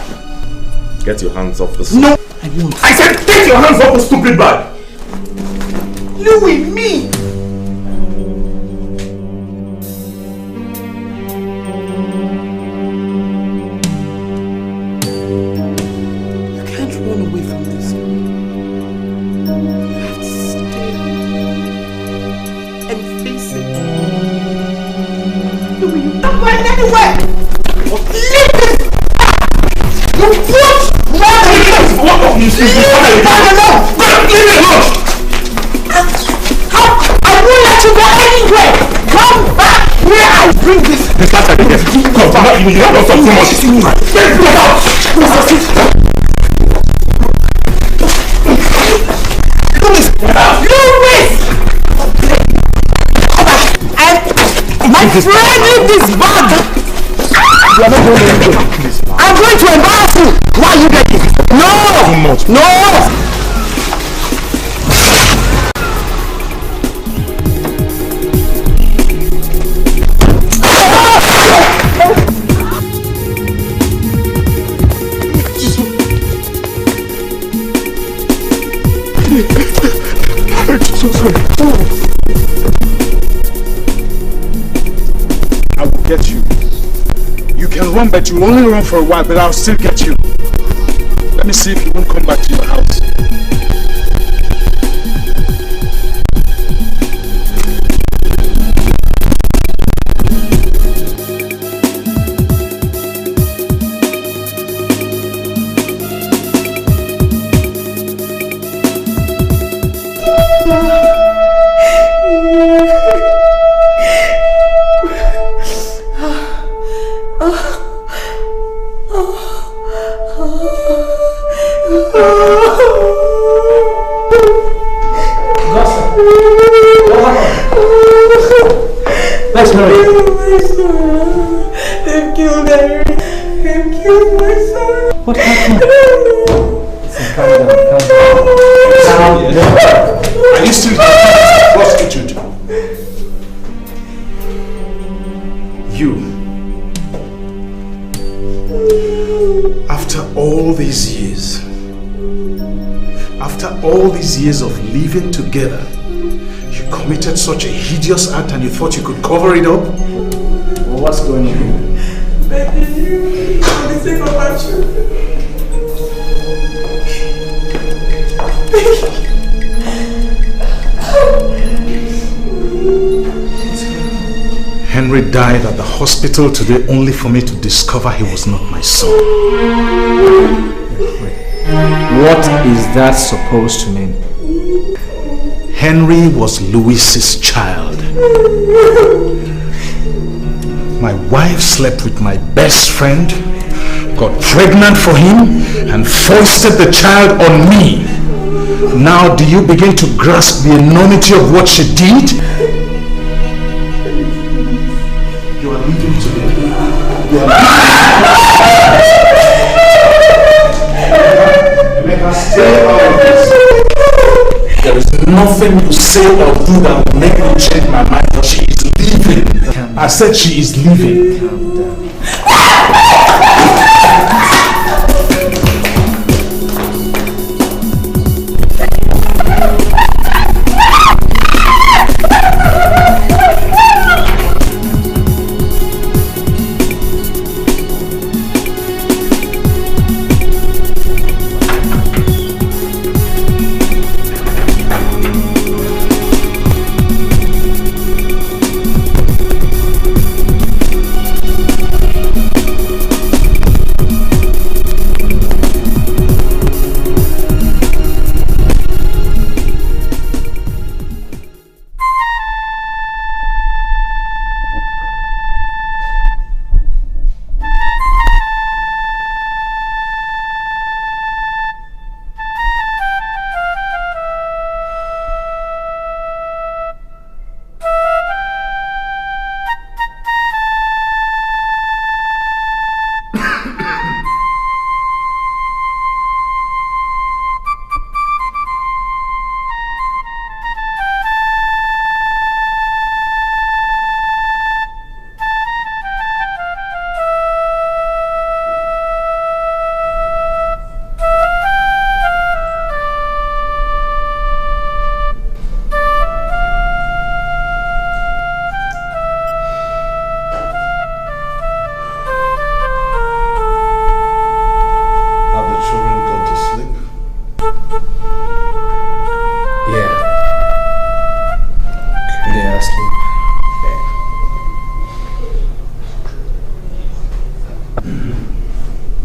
Get your hands off this. No, I won't. I said get your hands off the stupid bag! Louis, me! You can't run away from this. You have to stay and face it. Louis, you're not going anywhere! Leave this! You put more than this! What of you? Leave it alone! Leave it alone! I won't let you go anywhere! Come back where I bring this! This last time, yes. Come back, you have not done too much. Get out! Louis! My friend, leave this bag! You are not going anywhere. I'm going to embarrass you! Why are you getting? No! No! I will get you. You can run, but you will only run for a while, but I'll still get you. Let me see if you won't come back to your house. Let's hurry. They've killed Henry. They've killed my son. What happened? Calm down. Are you still here? Prostitute? You. After all these years of living together, you committed such a hideous act and you thought you could cover it up? Well, what's going on? Begging you, for the sake of our children. Henry died at the hospital today only for me to discover he was not my son. What is that supposed to mean? Henry was Louis's child. My wife slept with my best friend, got pregnant for him, and foisted the child on me. Now do you begin to grasp the enormity of what she did? You are leaving today. You are leaving. Stay out of this. There is nothing you say or do that will make me change my mind, but she is leaving. I said she is leaving. Calm down.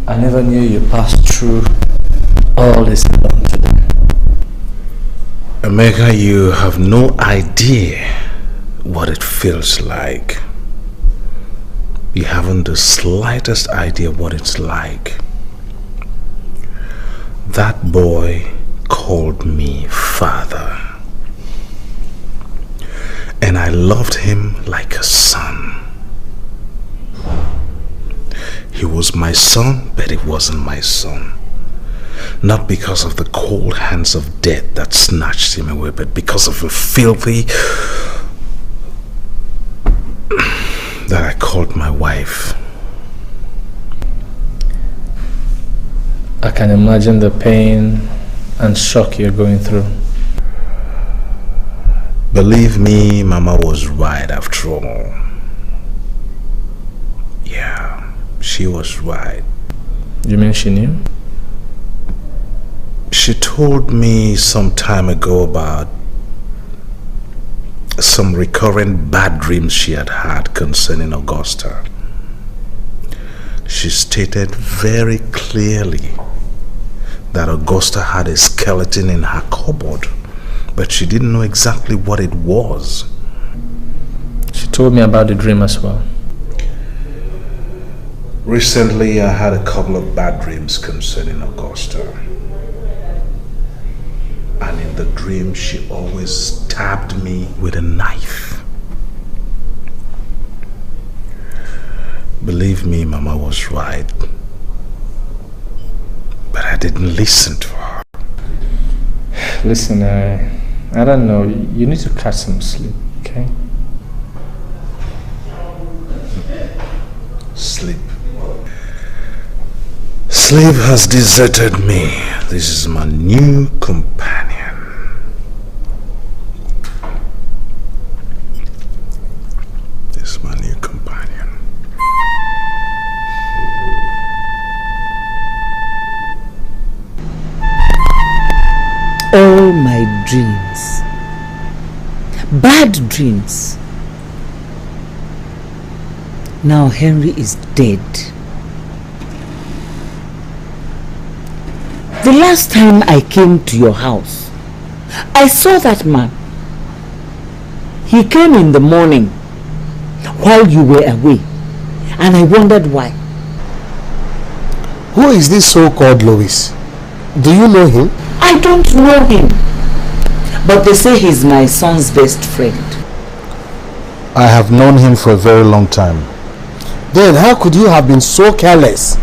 I never knew you passed through all this alone today. Omega, you have no idea what it feels like. You haven't the slightest idea what it's like. That boy called me father. And I loved him like a son. He was my son, but he wasn't my son. Not because of the cold hands of death that snatched him away, but because of a filthy that I called my wife. I can imagine the pain and shock you're going through. Believe me, Mama was right after all. Yeah, she was right. You mean she knew? She told me some time ago about some recurrent bad dreams she had had concerning Augusta. She stated very clearly that Augusta had a skeleton in her cupboard, but she didn't know exactly what it was. She told me about the dream as well. Recently, I had a couple of bad dreams concerning Augusta. And in the dream, she always stabbed me with a knife. Believe me, Mama was right. But I didn't listen to her. Listen, I don't know. You need to catch some sleep, okay? Sleep. Sleep has deserted me. This is my new companion. This is my new companion. All my dreams, bad dreams. Now Henry is dead. The last time I came to your house, I saw that man. He came in the morning while you were away, and I wondered why. Who is this so-called Lois? Do you know him? I don't know him, but they say he's my son's best friend. I have known him for a very long time. Then how could you have been so careless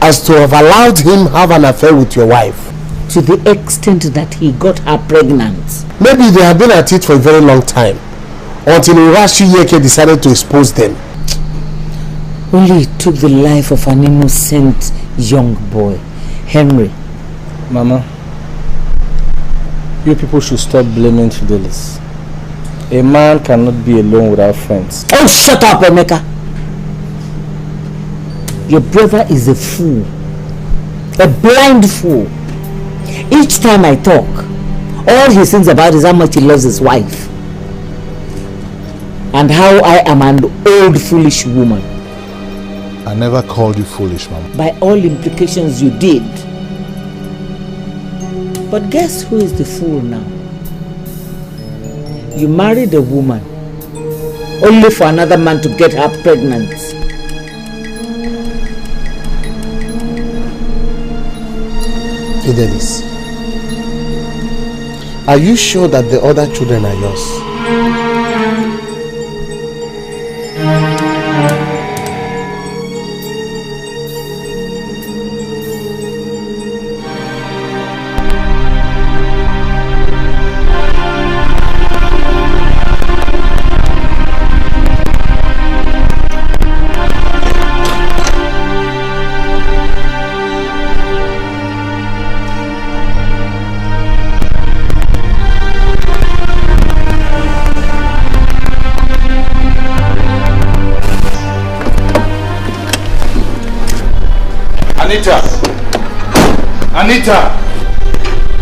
as to have allowed him have an affair with your wife? To the extent that he got her pregnant. Maybe they have been at it for a very long time, until Urashi Yeke decided to expose them. Only it took the life of an innocent young boy, Henry. Mama, you people should stop blaming Fidelis. A man cannot be alone without friends. Oh, shut up, Emeka! Your brother is a fool. A blind fool. Each time I talk, all he thinks about is how much he loves his wife. And how I am an old foolish woman. I never called you foolish, Mama. By all implications you did. But guess who is the fool now? You married a woman only for another man to get her pregnant. Fidelis, are you sure that the other children are yours?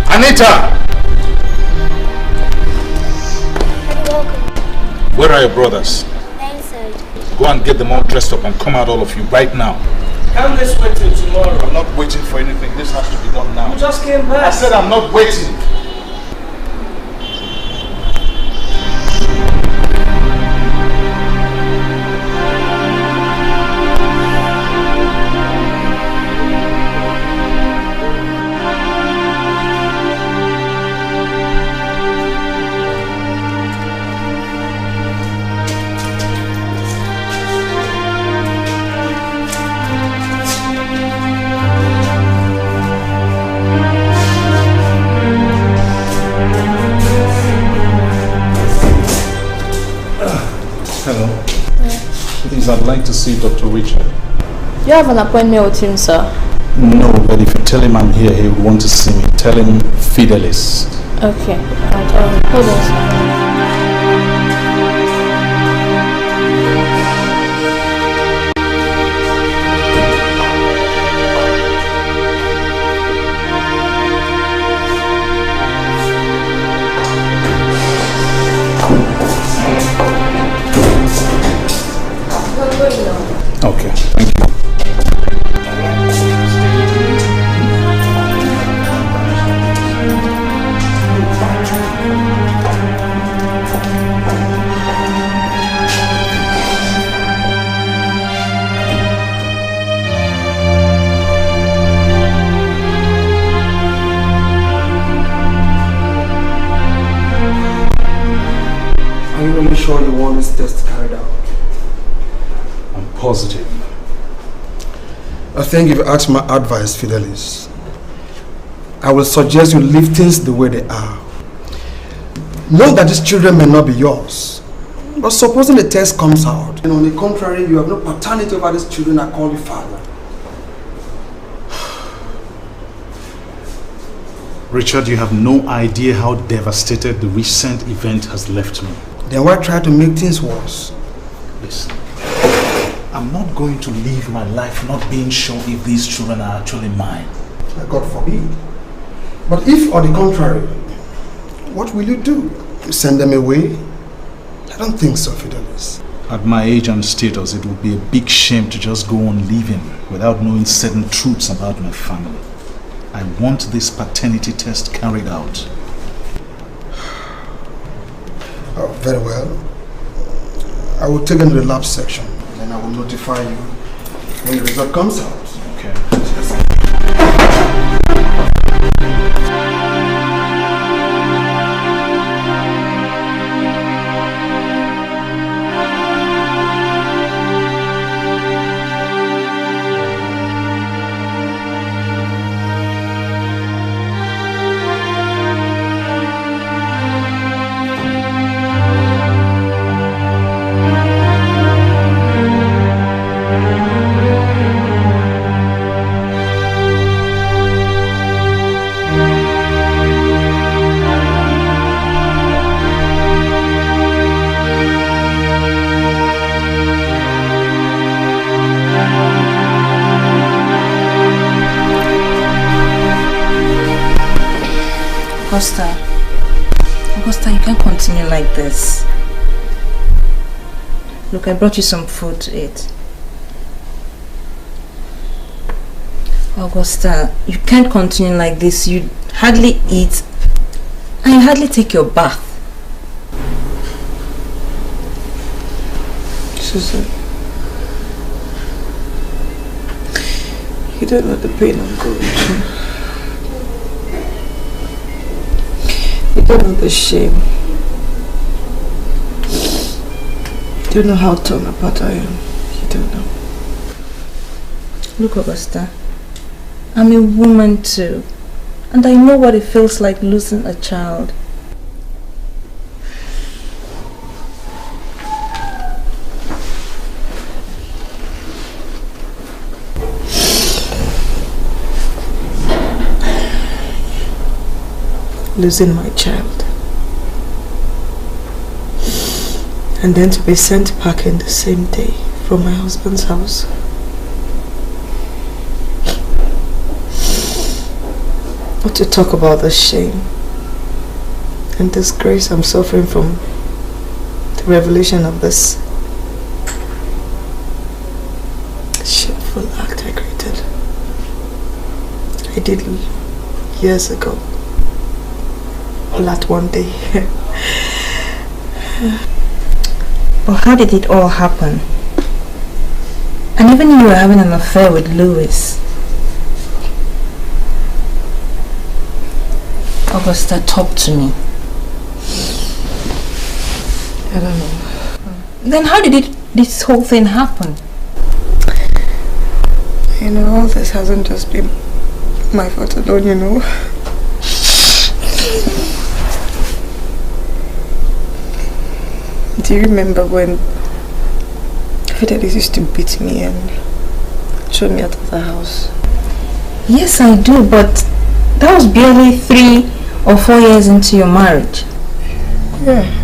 Anita! Where are your brothers? Inside. Go and get them all dressed up and come out, all of you, right now. Can't this wait till tomorrow? I'm not waiting for anything. This has to be done now. You just came back. I said I'm not waiting. I'd like to see Dr. Richard. You have an appointment with him, sir? No, but if you tell him I'm here, he would want to see me. Tell him Fidelis. Okay. Hold on, sir. Okay, thank you. want this test carried out? I'm positive. I think if you ask my advice, Fidelis, I will suggest you leave things the way they are. Know that these children may not be yours. But supposing the test comes out, and on the contrary, you have no paternity over these children, I call you father. Richard, you have no idea how devastated the recent event has left me. Then why try to make things worse? Listen, I'm not going to live my life not being sure if these children are actually mine. God forbid. But if, on the contrary, what will you do? Send them away? I don't think so, Fidelis. At my age and status, it would be a big shame to just go on living without knowing certain truths about my family. I want this paternity test carried out. Oh, very well. I will take it to the lab section, and I will notify you when the result comes out. Okay. Augusta, you can't continue like this. Look, I brought you some food to eat. Augusta, you can't continue like this. You hardly eat and you hardly take your bath. Susan, you don't know the pain I'm going through. You don't know the shame. You don't know how torn apart I am. You don't know. Look, Augusta, I'm a woman too, and I know what it feels like losing a child. Losing my child, and then to be sent packing the same day from my husband's house. Not to talk about the shame and disgrace I'm suffering from the revelation of this shameful act I created. I did years ago. All at one day. But how did it all happen? And even you were having an affair with Louis. Augusta, talk to me. I don't know. Then how did this whole thing happen? You know, all this hasn't just been my fault alone, you know. Do you remember when Fidelis used to beat me and showed me out of the house? Yes, I do, but that was barely 3 or 4 years into your marriage. Yeah.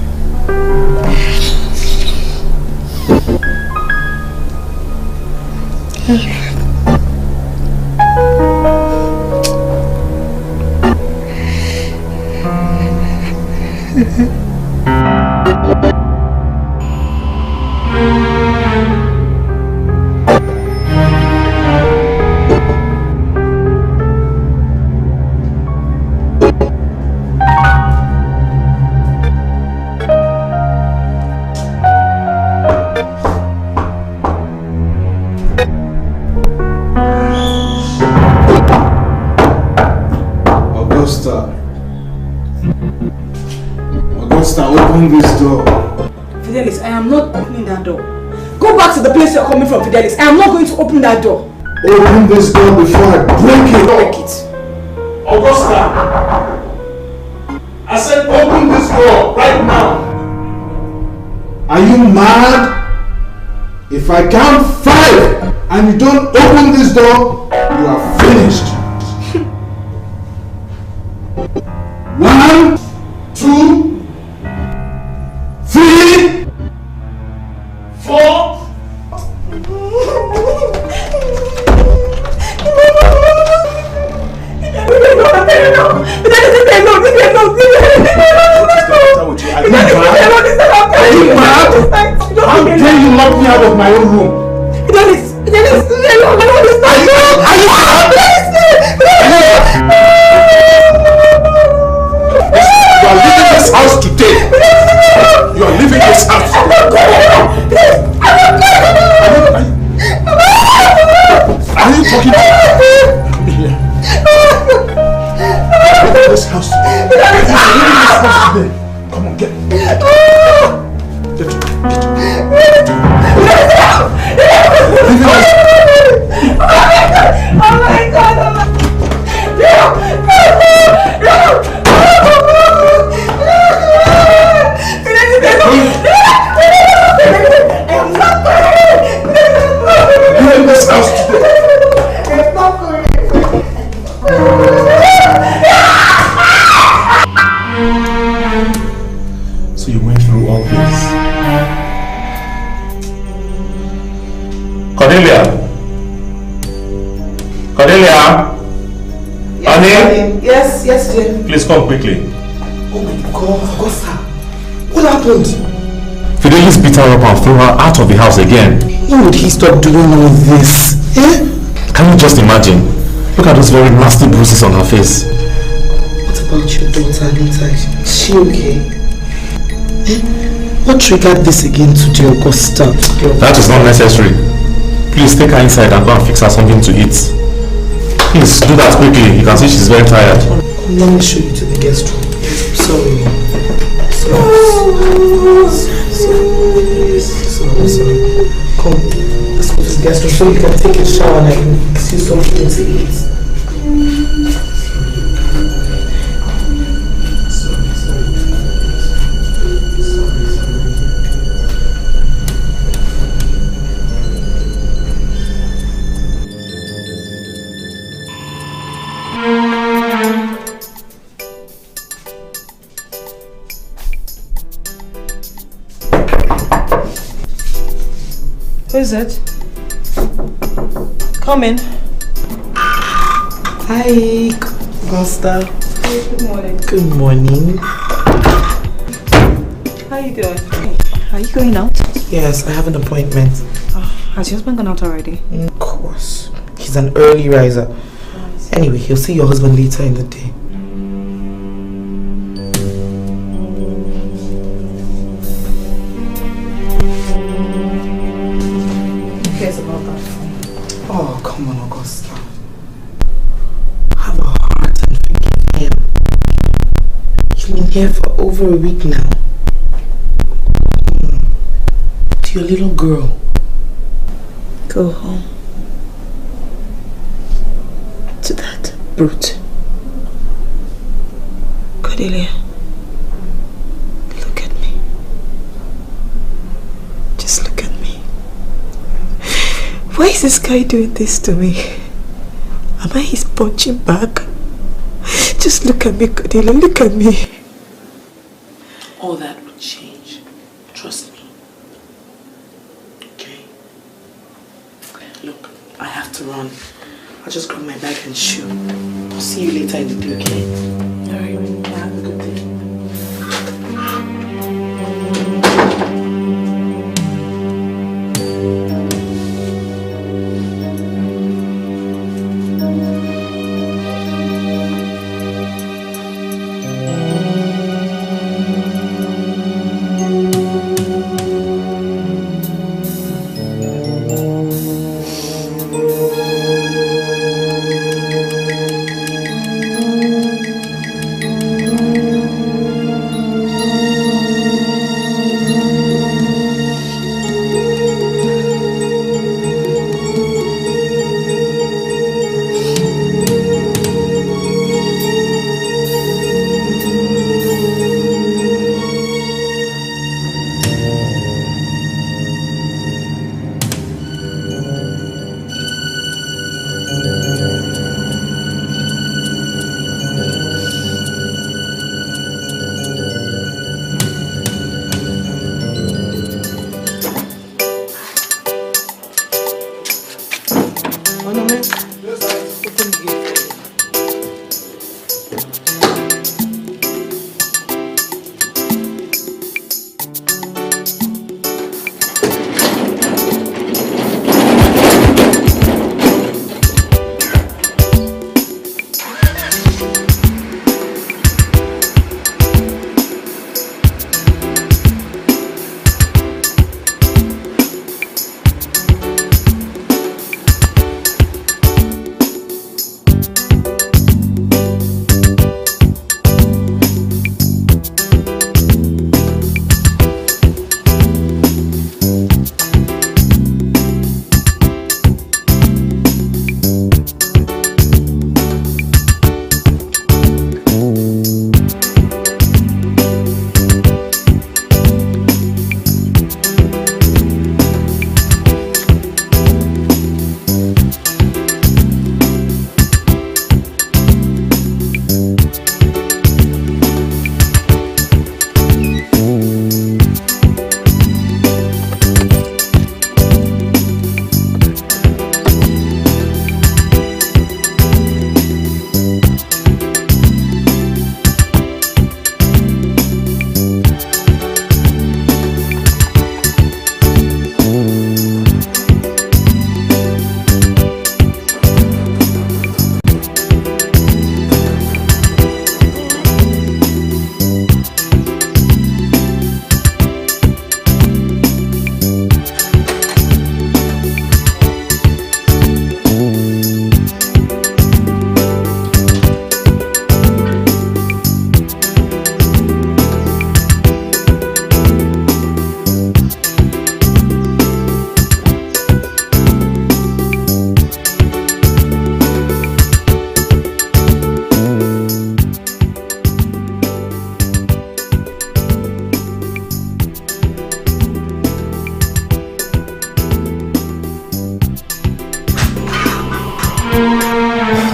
Fidelis, I am not opening that door. Go back to the place you're coming from, Fidelis. I am not going to open that door. Open this door before I break it. Break it. Augusta! I said open this door right now. Are you mad? If I count 5 and you don't open this door, you are finished. 1, 2, 3, 4. How dare you lock me out of my own room? Fidelis, are you leaving this house today. You are leaving this house. Are you talking about? Leaving this house today. Come on, get. Oh my God! Leaving this house today. So you went through all this. Cordelia? Cordelia? Honey? Yes, dear. Please come quickly. Oh my God, Augusta. What happened? Fidelis beat her up and threw her out of the house again. When would he stop doing all this? Eh? Can you just imagine? Look at those very nasty bruises on her face. What about your daughter, Anita? Is she okay? Eh? What triggered this again today, Augusta? That is not necessary. Please take her inside and go and fix her something to eat. Please do that quickly. You can see she's very tired. Let me show you to the guest room. Sorry. Sorry. Come, let's go to the guest room so you can take a shower and I can fix you something to eat. Who is it? Come in. Hi, Augusta. Hey, good morning. Good morning. How are you doing? Are you going out? Yes, I have an appointment. Oh, has your husband gone out already? Of course. He's an early riser. Anyway, he'll see your husband later in the day. About that. Oh, come on, Augusta. Have a heart and forgive him. You've been here for over a week now. To your little girl. Go home. To that brute. Cordelia. Look at me. Just look at me. Why is this guy doing this to me? Am I his punching bag? Just look at me, Cordelia, look at me. All that will change. Trust me. Okay? Look, I have to run. I'll just grab my bag and shoe. I'll see you later in the day, okay? Alright, have a good day.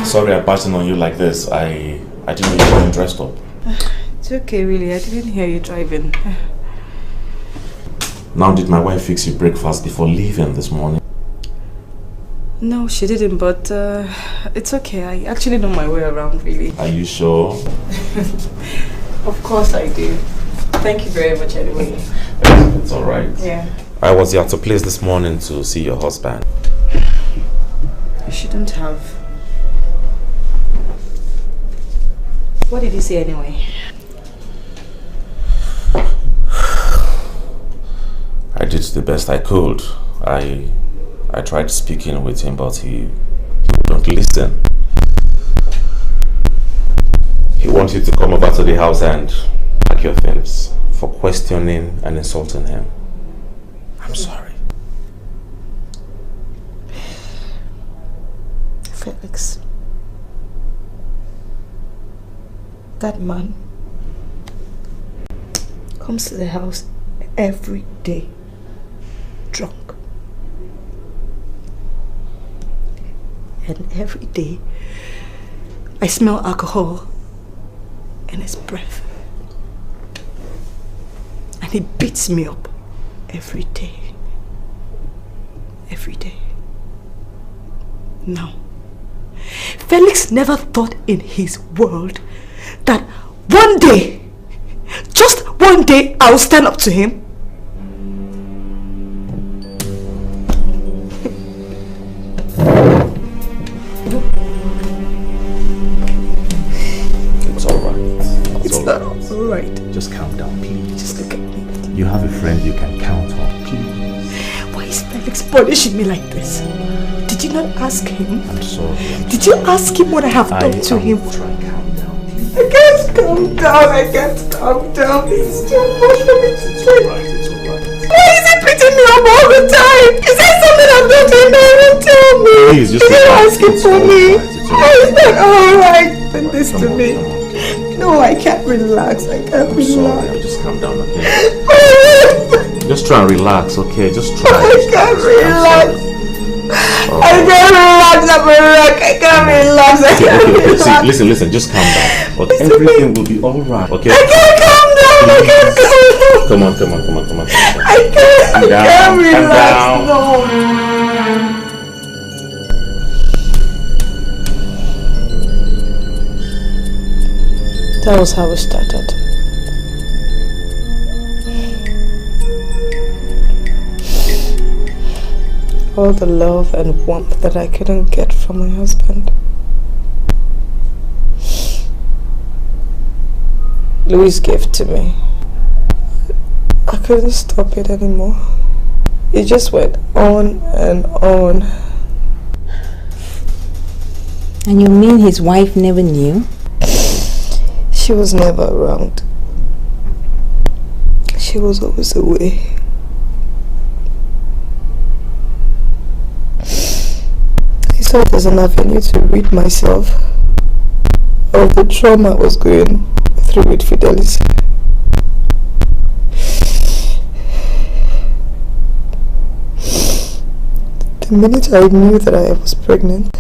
Sorry I passed on you like this. I didn't know you weren't dressed up. It's okay, really. I didn't hear you driving. Now, did my wife fix you breakfast before leaving this morning? No, she didn't, but it's okay. I actually know my way around, really. Are you sure? Of course I do. Thank you very much anyway. It's alright. Yeah. I was here to place this morning to see your husband. You shouldn't have. What did he say anyway? I did the best I could. I tried speaking with him, but he wouldn't listen. He wants you to come over to the house and pack your things for questioning and insulting him. I'm sorry. Felix. That man comes to the house every day, drunk. And every day, I smell alcohol in his breath. And he beats me up every day. Every day. Now, Felix never thought in his world that one day, just one day, I'll stand up to him. It's alright. It's not alright. Just calm down, please. Just look at me. You have a friend you can count on, please. Why is Felix punishing me like this? Did you not ask him? I'm sorry. Did you ask him what I have done to him? Try calm down, please. I can't calm down. I can't calm down. It's too much for me to take. It's alright. Why is he beating me up all the time? Is there something I'm not doing that he won't tell me? Please, just is he asking for me? Why is that alright? Send this to me. No, I can't relax. I can't relax. Sorry, just calm down, okay? Just try and relax, okay? Just try. I can't relax. I can't relax. I'm a wreck. I can't relax. I can't relax. See, listen, just calm down. Okay? Everything will be alright, okay? I can't calm down. I can't calm down. Come on. I can't relax. No. That was how it started. All the love and warmth that I couldn't get from my husband. Louis gave to me. I couldn't stop it anymore. It just went on and on. And you mean his wife never knew? She was never around. She was always away. I saw it as an avenue to rid myself of the trauma I was going through with Fidelis. The minute I knew that I was pregnant,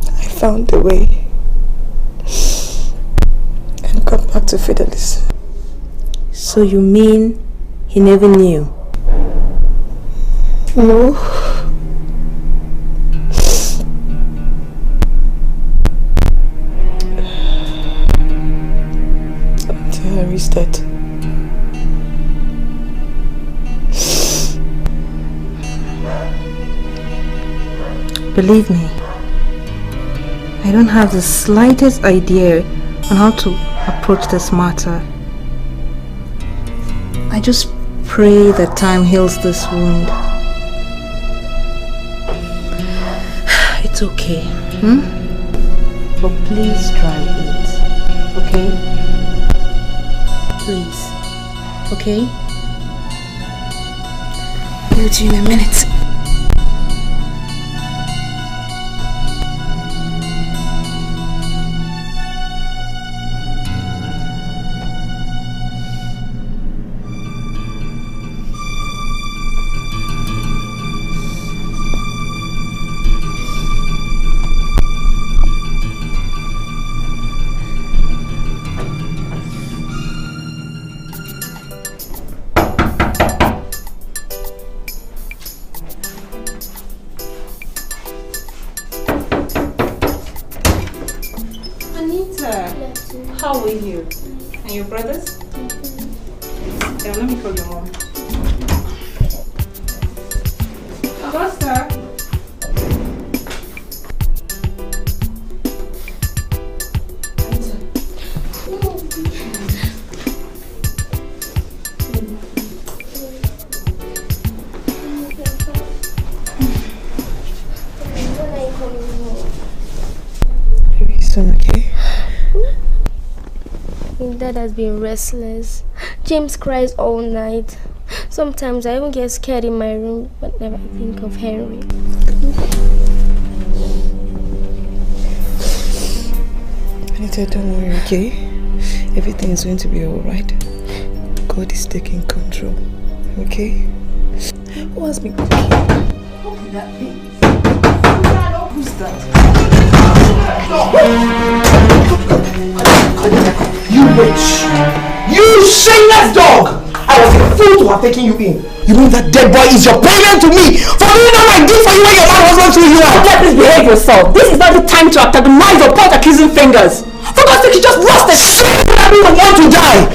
I found a way and got back to Fidelis. So you mean he never knew? No. Until Harry's death. Believe me, I don't have the slightest idea on how to approach this matter. I just pray that time heals this wound. It's okay, but please try it, okay? Please, okay? I'll be with you in a minute. How are you? And your brothers? Yeah, let me call your mom. Augusta! Okay. Dad has been restless. James cries all night. Sometimes I even get scared in my room, but never think of Henry. Anita, don't worry, okay? Everything is going to be alright. God is taking control, okay? Who has been cooking? How can that be? Who's that? You witch! You shameless dog! I was a fool to have taken you in. You mean that dead boy is your payment to me for doing all I did for you when your man husband threw you out? Please behave yourself. This is not the time to antagonize or point accusing fingers. For God's sake, you just lost a shame and everyone want to die.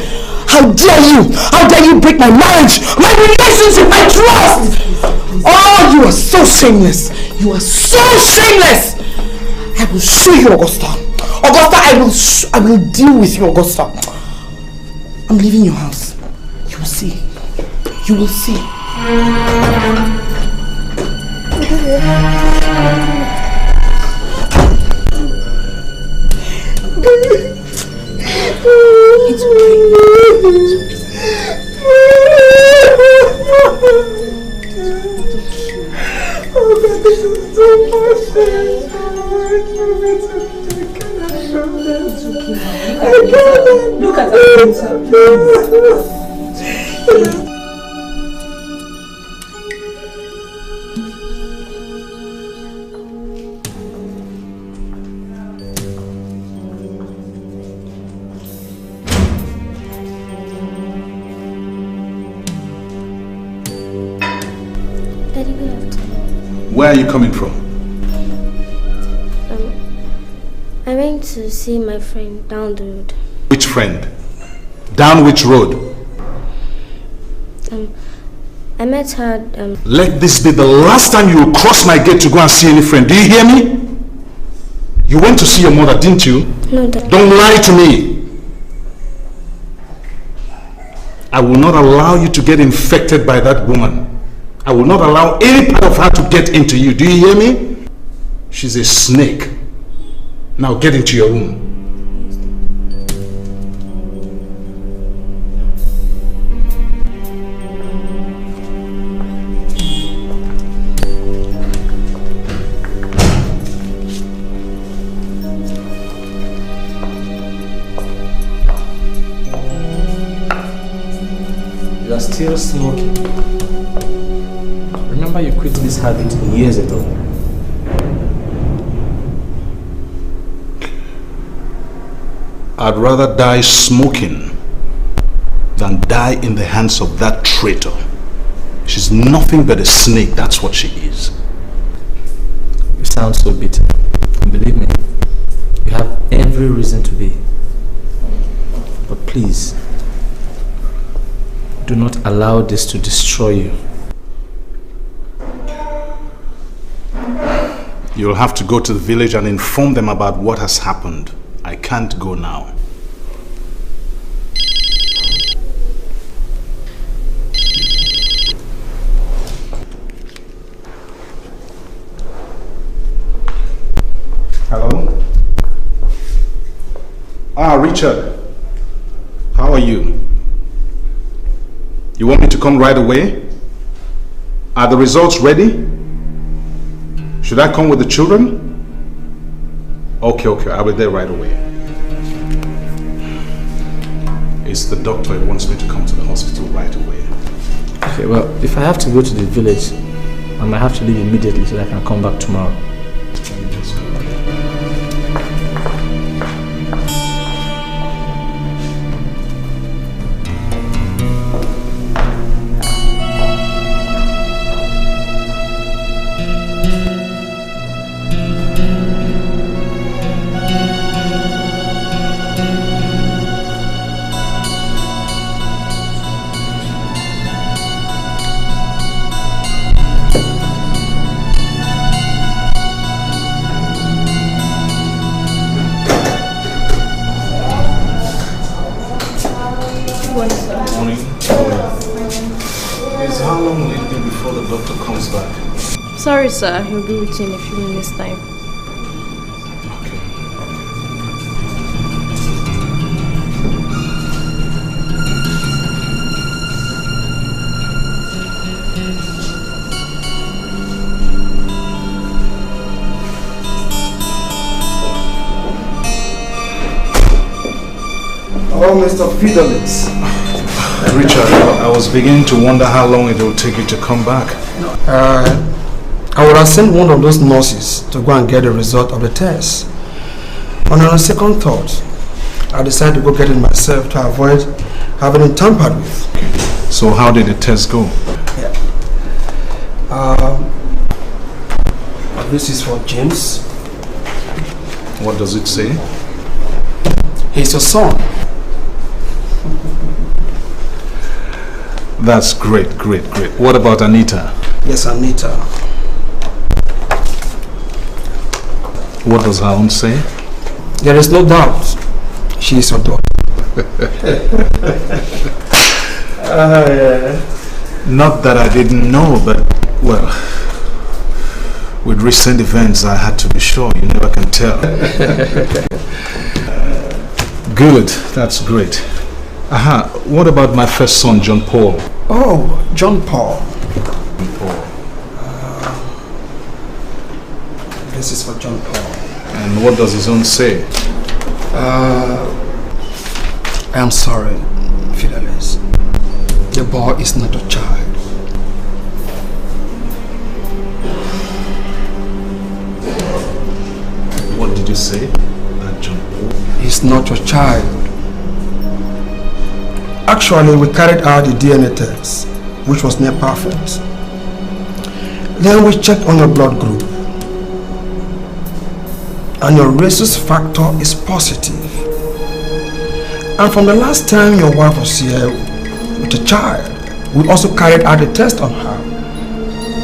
How dare you? How dare you break my marriage, my relationship, my trust? Oh, you are so shameless. You are so shameless. I will show you, Augusta. Augusta, I will deal with you, Augusta. I'm leaving your house. You will see. You will see. It's okay. Oh God, this is so much. Look at that. Where are you coming from? I went to see my friend down the road. Which friend? Down which road? I met her. Let this be the last time you will cross my gate to go and see any friend. Do you hear me? You went to see your mother, didn't you? No, Dad. Don't lie to me. I will not allow you to get infected by that woman. I will not allow any part of her to get into you. Do you hear me? She's a snake. Now get into your room. You are still smoking. Remember you quit this habit years ago. I'd rather die smoking than die in the hands of that traitor. She's nothing but a snake, that's what she is. You sound so bitter. And believe me, you have every reason to be. But please, do not allow this to destroy you. You'll have to go to the village and inform them about what has happened. I can't go now. Hello? Richard. How are you? You want me to come right away? Are the results ready? Should I come with the children? Okay, I'll be there right away. It's the doctor. He wants me to come to the hospital right away. Okay, well, if I have to go to the village, I might have to leave immediately so that I can come back tomorrow. Let me just go. Sorry, sir. He'll be with you in a few minutes' time. Oh, Mr. Fidelis. Richard, I was beginning to wonder how long it will take you to come back. I would have sent one of those nurses to go and get the result of the test. And on a second thought, I decided to go get it myself to avoid having it tampered with. So how did the test go? This is for James. What does it say? He's your son. That's great. What about Anita? Yes, Anita. What does her own say? There is no doubt she is your daughter. Not that I didn't know, but, well, with recent events, I had to be sure. You never can tell. Good, that's great. What about my first son, John Paul? Oh, John Paul. This is for John Paul. And what does his own say? I am sorry, Fidelis. The boy is not a child. What did you say? That John Paul? He's not your child. Actually, we carried out the DNA test, which was near perfect. Then we checked on your blood group. and your rhesus factor is positive. And from the last time your wife was here with a child, we also carried out a test on her,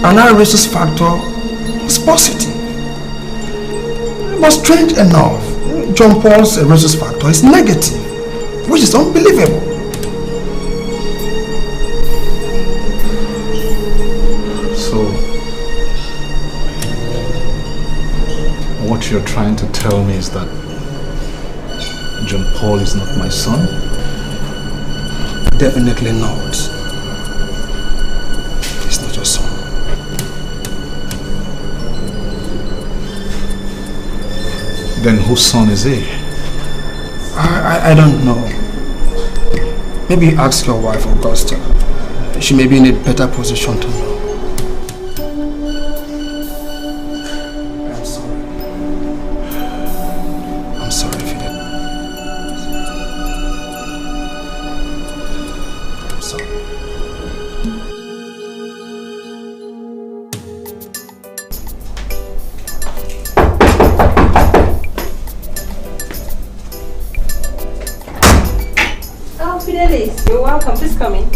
and her rhesus factor was positive. But strange enough, John Paul's rhesus factor is negative, which is unbelievable. So, what you're trying to tell me is that John Paul is not my son? Definitely not. He's not your son. Then whose son is he? I don't know. Maybe ask your wife, Augusta. She may be in a better position to know. I'm sorry. I'm sorry, Fidelis. I'm sorry. Oh, Fidelis, you're welcome. Please come in.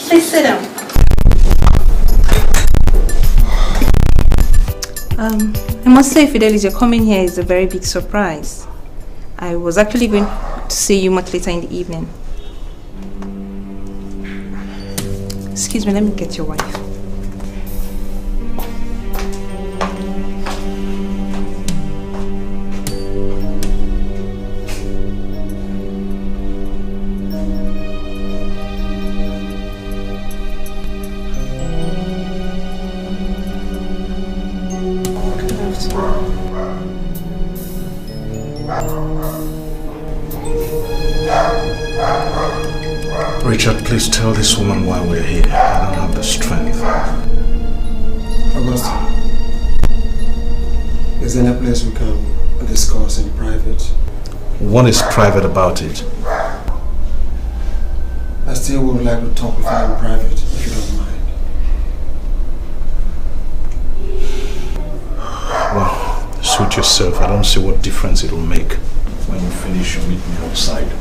Please sit down. I must say, Fidelis, your coming here is a very big surprise. I was actually going to see you much later in the evening. Excuse me, let me get your wife. Richard, please tell this woman why we're here. I don't have the strength. Augusta, is there any place we can discuss in private? What is private about it? I still would like to talk with you in private, if you don't mind. Well, suit yourself. I don't see what difference it will make. When you finish, you meet me outside.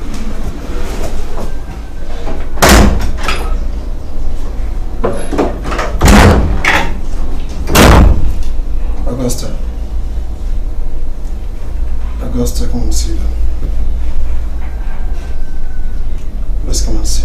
Augusta, come and sit down. Let's come and sit.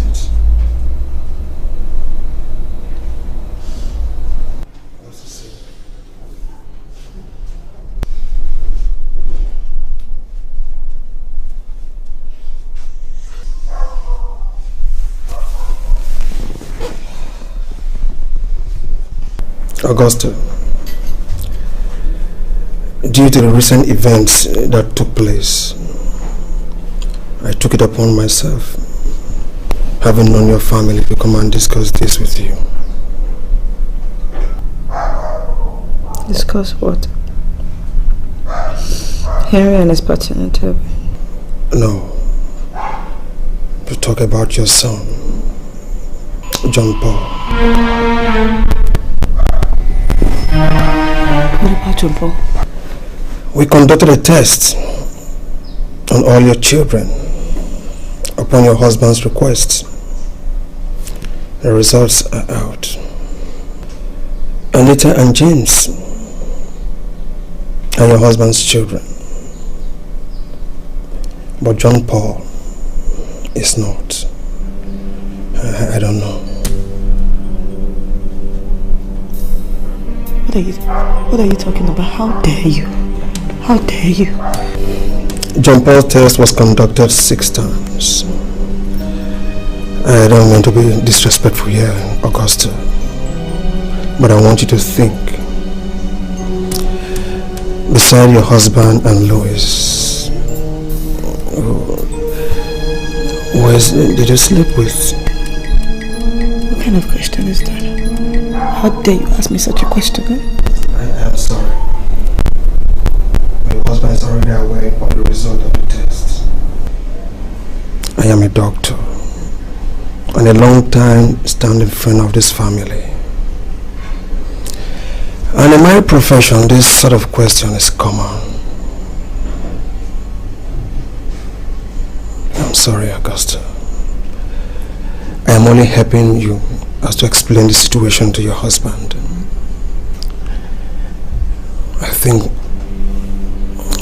Augusta, due to the recent events that took place, I took it upon myself, having known your family, to come and discuss this with you. Discuss what? Henry and his paternity? No. To talk about your son, John Paul. What about John Paul? We conducted a test on all your children upon your husband's request. The results are out. Anita and James are your husband's children, but John Paul is not. I don't know. What are you talking about? How dare you? How dare you? John Paul's test was conducted 6 times. I don't want to be disrespectful here, Augusta, but I want you to think. Beside your husband and Louis, who did you sleep with? What kind of question is that? How dare you ask me such a question? I am sorry. My husband is already aware of the result of the test. I am a doctor and a long time standing friend of this family. And in my profession, this sort of question is common. I'm sorry, Augusta. I am only helping you as to explain the situation to your husband. I think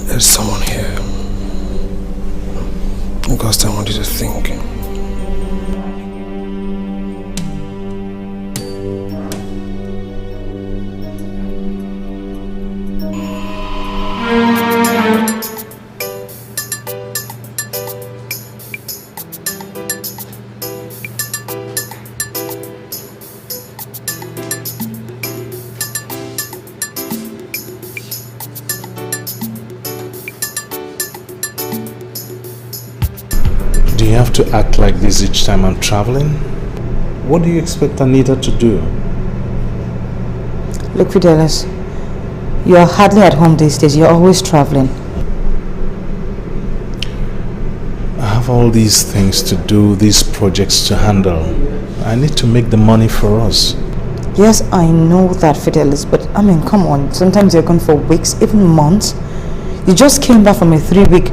there's someone here. Augusta, I want you to think. To act like this each time I'm traveling? What do you expect Anita to do? Look, Fidelis, you are hardly at home these days. You're always traveling. I have all these things to do, these projects to handle. I need to make the money for us. Yes, I know that, Fidelis, but I mean, come on. Sometimes you're gone for weeks, even months. You just came back from a 3-week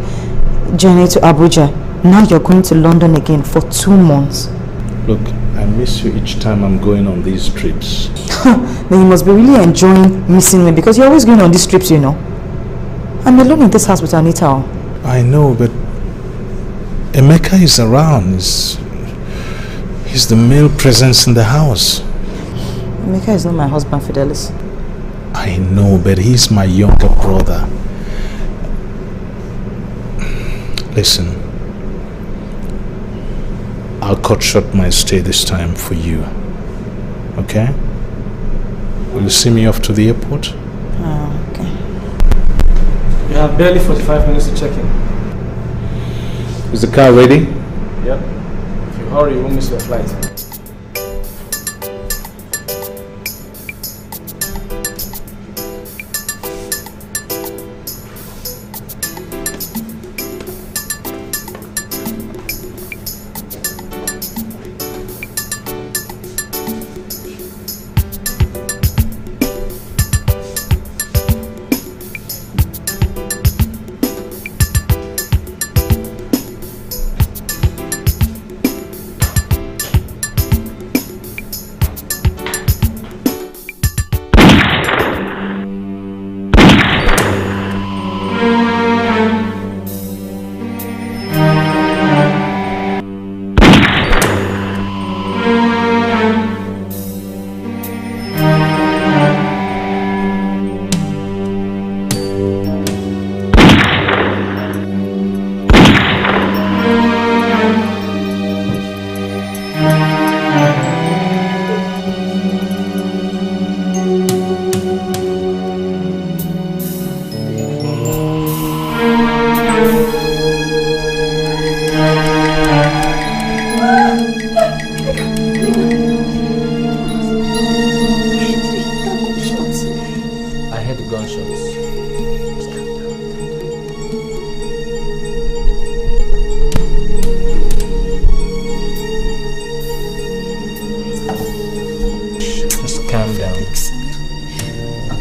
journey to Abuja. Now you're going to London again for 2 months. Look, I miss you each time I'm going on these trips. Then you must be really enjoying missing me because you're always going on these trips, you know. I'm alone in this house with Anita. I know, but Emeka is around. He's the male presence in the house. Emeka is not my husband, Fidelis. I know, but he's my younger brother. Listen. I'll cut short my stay this time for you. Okay? Will you see me off to the airport? Oh, okay. You have barely 45 minutes to check in. Is the car ready? Yep. If you hurry, you won't miss your flight.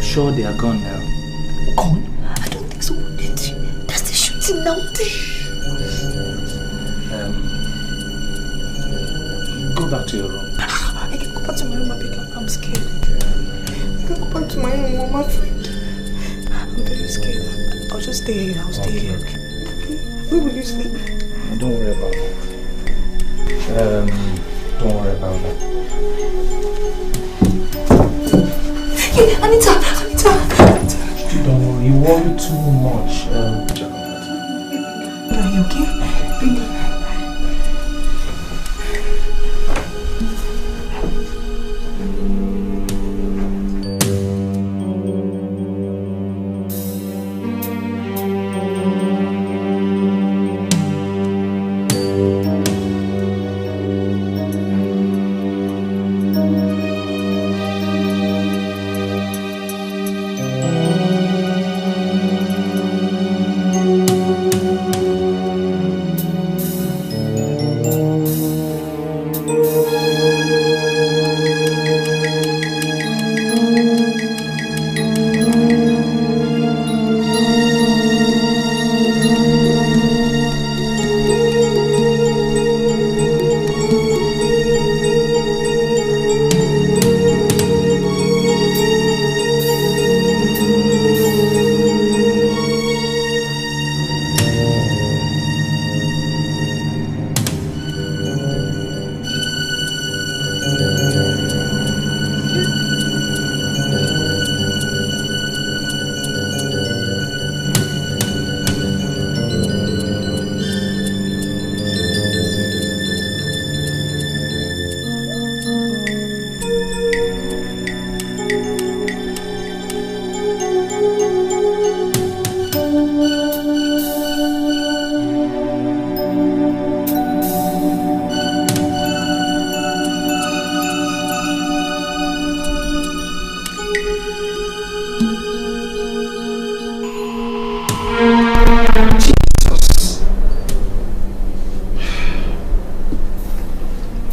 Sure they are gone now. Gone? I don't think so. That's the shooting now. Go back to your room. I can go back to my room, I'm scared. I can go back to my room, Mama. I'm very scared. I'll just stay here. I'll stay here. Okay. Where will you sleep? Don't worry about that. Don't worry about that. Hey, Anita! Don't worry, you worry too much. Are you okay?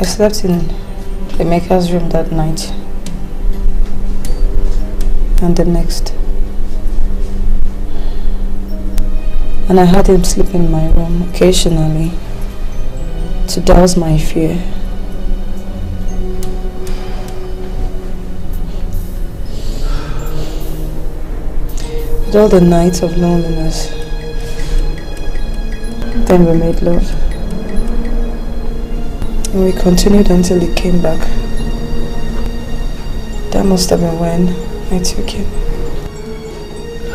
I slept in Emeka's room that night and the next. And I had him sleep in my room occasionally to douse my fear. With all the nights of loneliness, then we made love. And we continued until he came back. That must have been when I took him.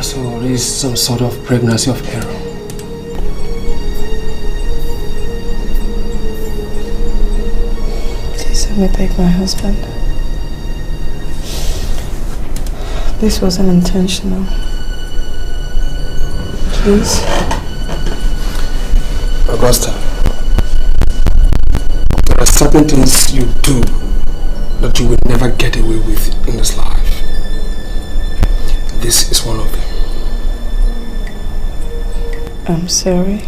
So there is some sort of pregnancy of error. Please let me beg my husband. This wasn't intentional. Please. Augusta, there are certain things you do that you will never get away with in this life. This is one of them. I'm sorry.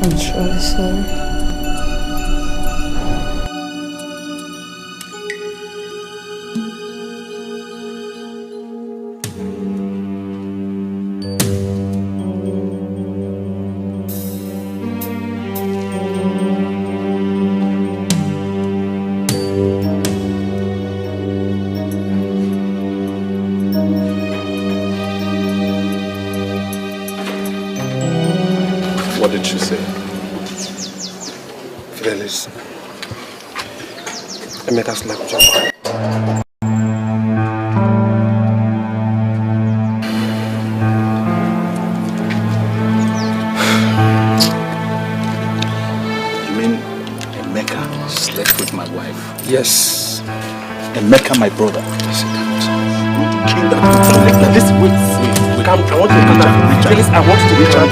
I'm truly sorry. What did she say? Fidelis, Emeka slept with your wife. You mean Emeka slept with my wife? Yes. Emeka, my brother. Yes, it Listen, wait. I want to contact Richard. Felix, I want to reach out.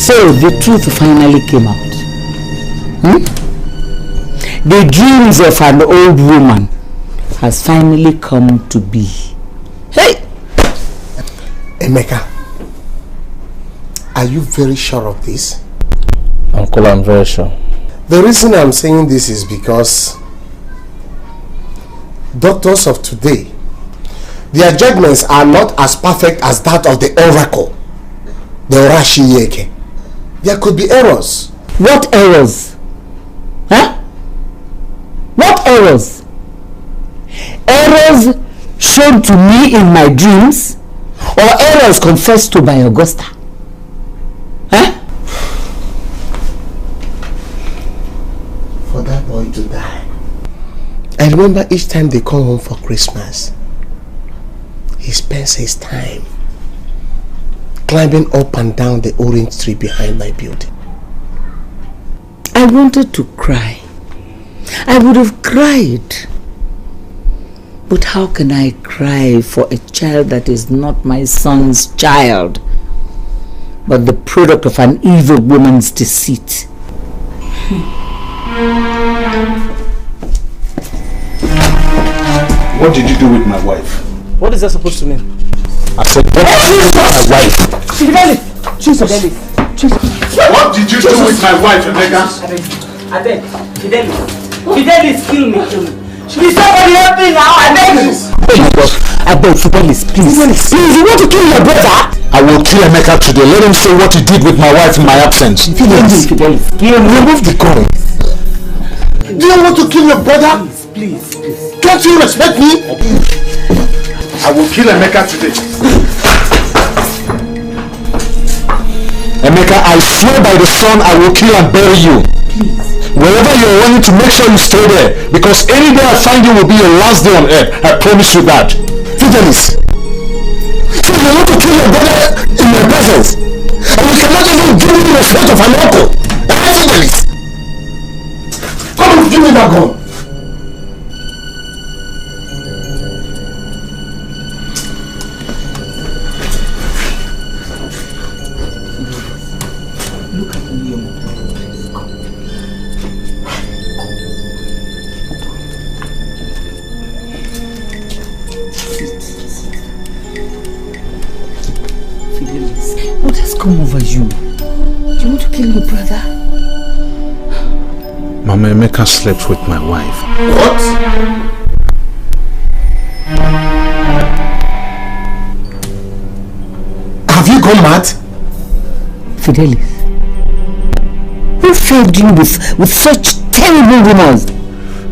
So the truth finally came out. The dreams of an old woman has finally come to be. Hey! Emeka, are you very sure of this? Uncle, I'm very sure. The reason I'm saying this is because doctors of today, their judgments are not as perfect as that of the oracle, the Orashi Yeke. There could be errors. What errors? Huh? What errors? Errors shown to me in my dreams, or errors confessed to by Augusta? Huh? For that boy to die. I remember each time they come home for Christmas, he spends his time climbing up and down the orange tree behind my building. I wanted to cry. I would have cried. But how can I cry for a child that is not my son's child, but the product of an evil woman's deceit? What did you do with my wife? What is that supposed to mean? I said, what did you do with my wife? Fidelis! Jesus! What did you do with my wife, Emeka? I beg. Fidelis, kill me. Please, somebody help me now, I beg you. I beg, Fidelis, please. Please, you want to kill your brother? I will kill Emeka today. Let him say what he did with my wife in my absence. Fidelis, remove the gun. Do you want to kill your brother? Please. Don't you respect me? I will kill Emeka today. Emeka, I swear by the sun I will kill and bury you. Please. Wherever you're running to, make sure you stay there. Because any day I find you will be your last day on earth. I promise you that. Fidelis! So you want to kill your brother in my presence? And you cannot even give me the respect of an uncle? Fidelis! Come on, give me that gun! Look at me, Fidelis, what has come over you? You want to kill your brother? Mama, Emeka slept with my wife. What? Have you gone mad? Fidelis, who fed you with such terrible rumors?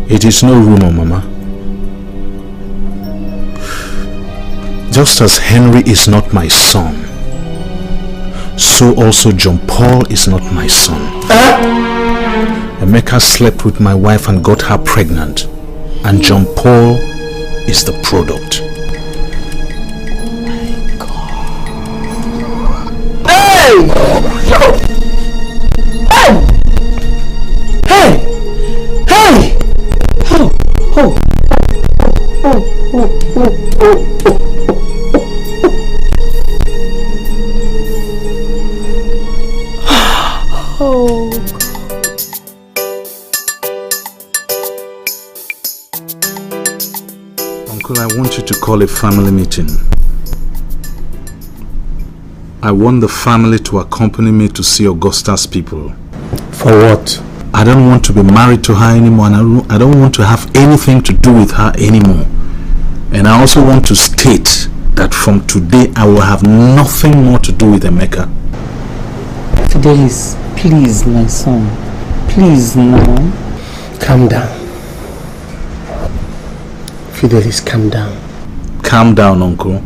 It is no rumor, Mama. Just as Henry is not my son, so also John Paul is not my son. Emeka slept with my wife and got her pregnant, and John Paul is the product. My God. Hey! Hey! Hey! Oh! Oh! Oh! Oh! Oh! Oh! Oh. Uncle, I want you to call a family meeting. I want the family to accompany me to see Augusta's people. For what? I don't want to be married to her anymore, and I don't want to have anything to do with her anymore. And I also want to state that from today I will have nothing more to do with Emeka. Fidelis, please, my son. Please, now. Calm down. Fidelis, calm down. Calm down, Uncle.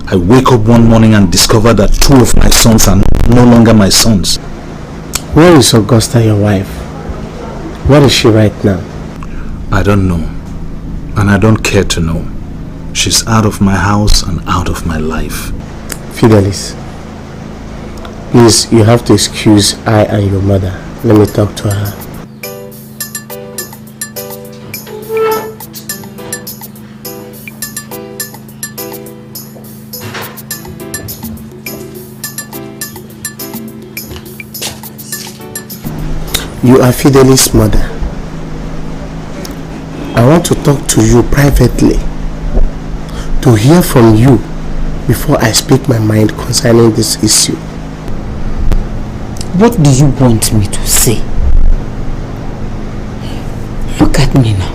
I wake up one morning and discover that two of my sons are no longer my sons. Where is Augusta, your wife? Where is she right now? I don't know. And I don't care to know. She's out of my house and out of my life. Fidelis, please, you have to excuse I and your mother. Let me talk to her. You are Fidelis' mother. I want to talk to you privately, to hear from you before I speak my mind concerning this issue. What do you want me to say? Look at me now.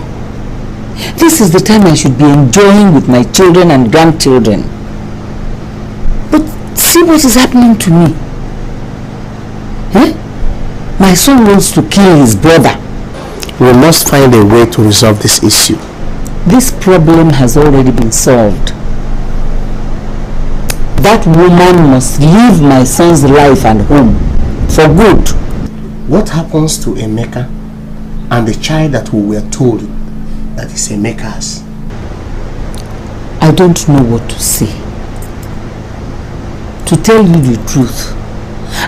This is the time I should be enjoying with my children and grandchildren. But see what is happening to me. My son wants to kill his brother. We must find a way to resolve this issue. This problem has already been solved. That woman must leave my son's life and home for good. What happens to Emeka and the child that we were told that is Emeka's? I don't know what to say. To tell you the truth,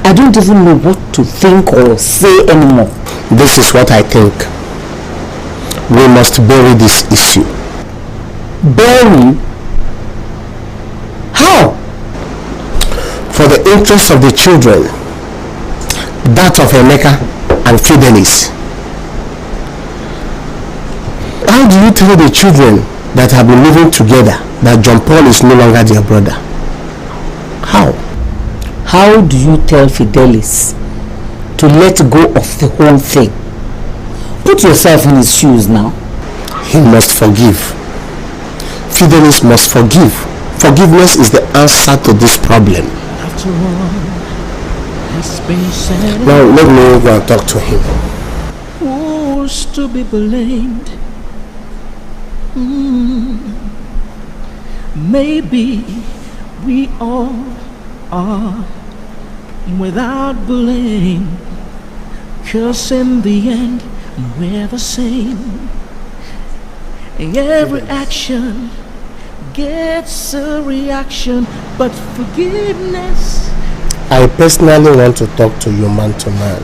I don't even know what to think or say anymore. This is what I think. We must bury this issue. Bury? How? For the interest of the children, that of Emeka and Fidelis. How do you tell the children that have been living together that John Paul is no longer their brother? How? How do you tell Fidelis to let go of the whole thing? Put yourself in his shoes now. He must forgive. Fidelis must forgive. Forgiveness is the answer to this problem. Now let me go and talk to him. Who's to be blamed? Maybe we all are without blame, 'cause in the end we're the same. Every action gets a reaction, but forgiveness. I personally want to talk to you man to man.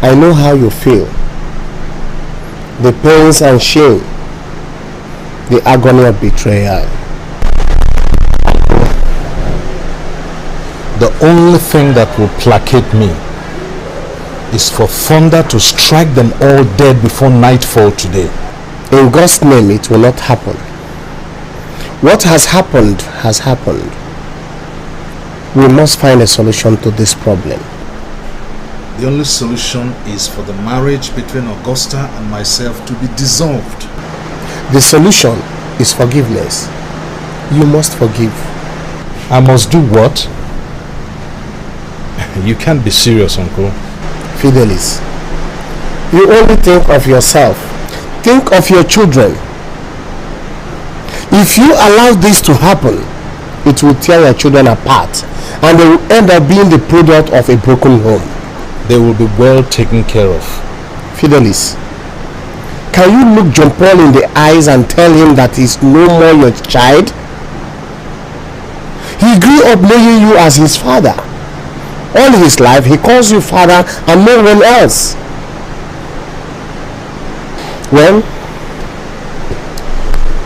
I know how you feel. The pains and shame. The agony of betrayal. The only thing that will placate me is for thunder to strike them all dead before nightfall today. In God's name, it will not happen. What has happened has happened. We must find a solution to this problem. The only solution is for the marriage between Augusta and myself to be dissolved. The solution is forgiveness. You must forgive. I must do what? You can't be serious, Uncle. Fidelis, you only think of yourself. Think of your children. If you allow this to happen, it will tear your children apart and they will end up being the product of a broken home. They will be well taken care of. Fidelis, can you look John Paul in the eyes and tell him that he's no more your child? He grew up knowing you as his father. All his life he calls you father and no one else. Well,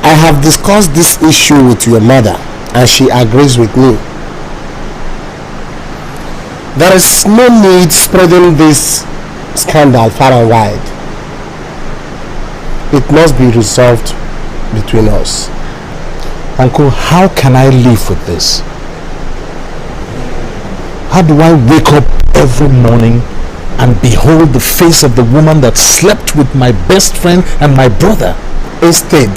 I have discussed this issue with your mother and she agrees with me. There is no need spreading this scandal far and wide. It must be resolved between us. Uncle, how can I live with this? How do I wake up every morning and behold the face of the woman that slept with my best friend and my brother? Instead,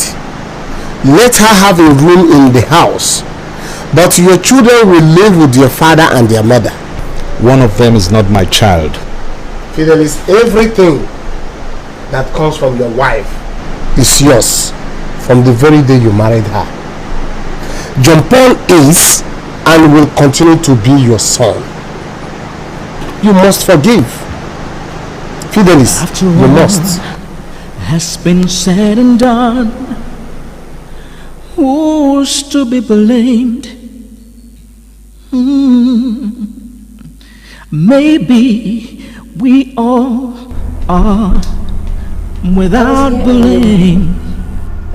let her have a room in the house, but your children will live with your father and their mother. One of them is not my child. Fidelis, everything that comes from your wife is yours from the very day you married her. John Paul is and will continue to be your son. You must forgive. Fidelis, you must. Has been said and done. Who's to be blamed? Maybe we all are without blame.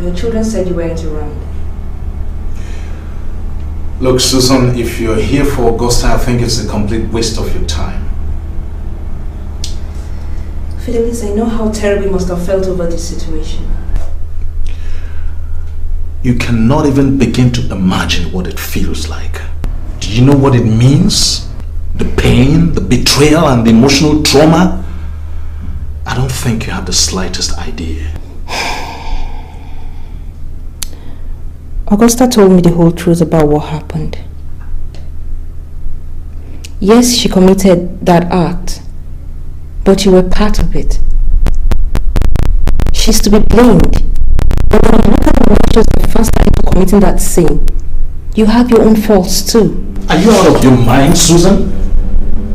Your children said you weren't around. Look, Susan, if you're here for Augusta, I think it's a complete waste of your time. Fidelis, I know how terrible you must have felt over this situation. You cannot even begin to imagine what it feels like. Do you know what it means? The pain, the betrayal, and the emotional trauma? I don't think you have the slightest idea. Augusta told me the whole truth about what happened. Yes, she committed that act, but you were part of it. She's to be blamed. But when you look at the was the first time to committing that sin, you have your own faults too. Are you out of your mind, Susan?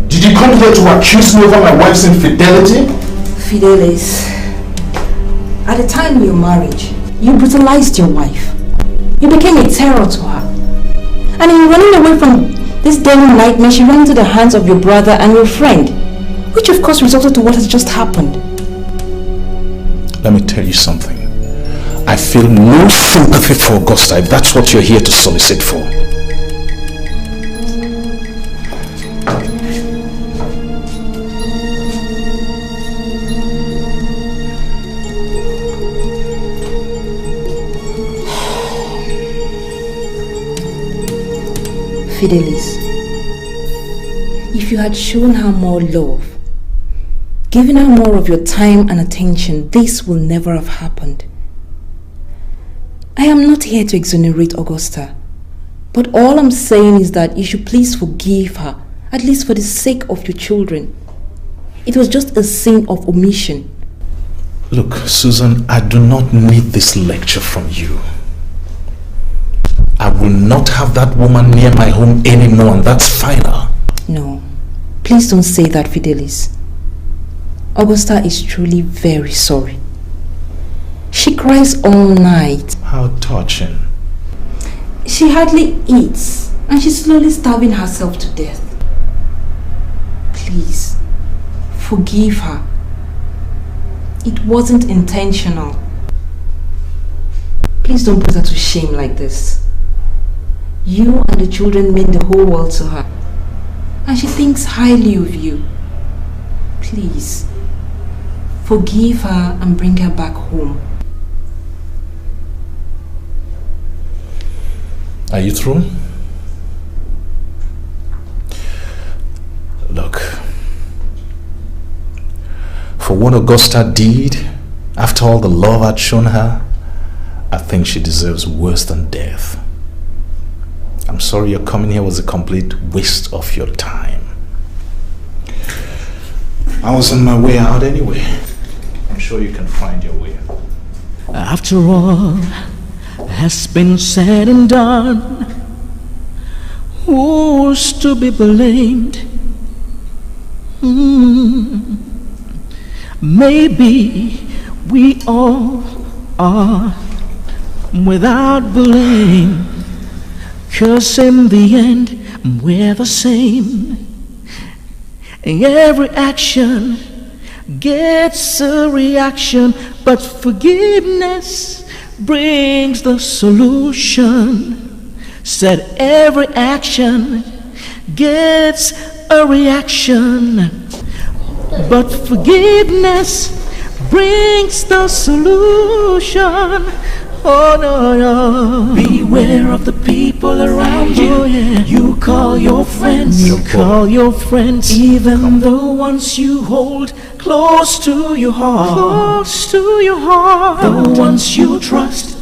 Did you come here to accuse me over my wife's infidelity? Fidelis, at the time of your marriage, you brutalized your wife. You became a terror to her. And in running away from this devil nightmare, she ran into the hands of your brother and your friend, which of course resulted to what has just happened. Let me tell you something. I feel no sympathy for Augusta if that's what you're here to solicit for. Fidelis, if you had shown her more love, given her more of your time and attention, this will never have happened. I am not here to exonerate Augusta, but all I'm saying is that you should please forgive her, at least for the sake of your children. It was just a sin of omission. Look, Susan, I do not need this lecture from you. I will not have that woman near my home anymore, and that's final. No, please don't say that, Fidelis. Augusta is truly very sorry. She cries all night. How touching. She hardly eats, and she's slowly starving herself to death. Please, forgive her. It wasn't intentional. Please don't put her to shame like this. You and the children mean the whole world to her, and she thinks highly of you. Please, forgive her and bring her back home. Are you through? Look, for what Augusta did, after all the love I'd shown her, I think she deserves worse than death. I'm sorry your coming here was a complete waste of your time. I was on my way out anyway. I'm sure you can find your way out. After all has been said and done, who's to be blamed? Maybe we all are without blame, 'cause in the end we're the same. Every action gets a reaction, but forgiveness brings the solution. Said every action gets a reaction, but forgiveness brings the solution. Oh no, no. Beware of the people around you. Oh, yeah. You call your friends. You call your friends. Even the ones you hold close to your heart. Close to your heart. The ones you trust.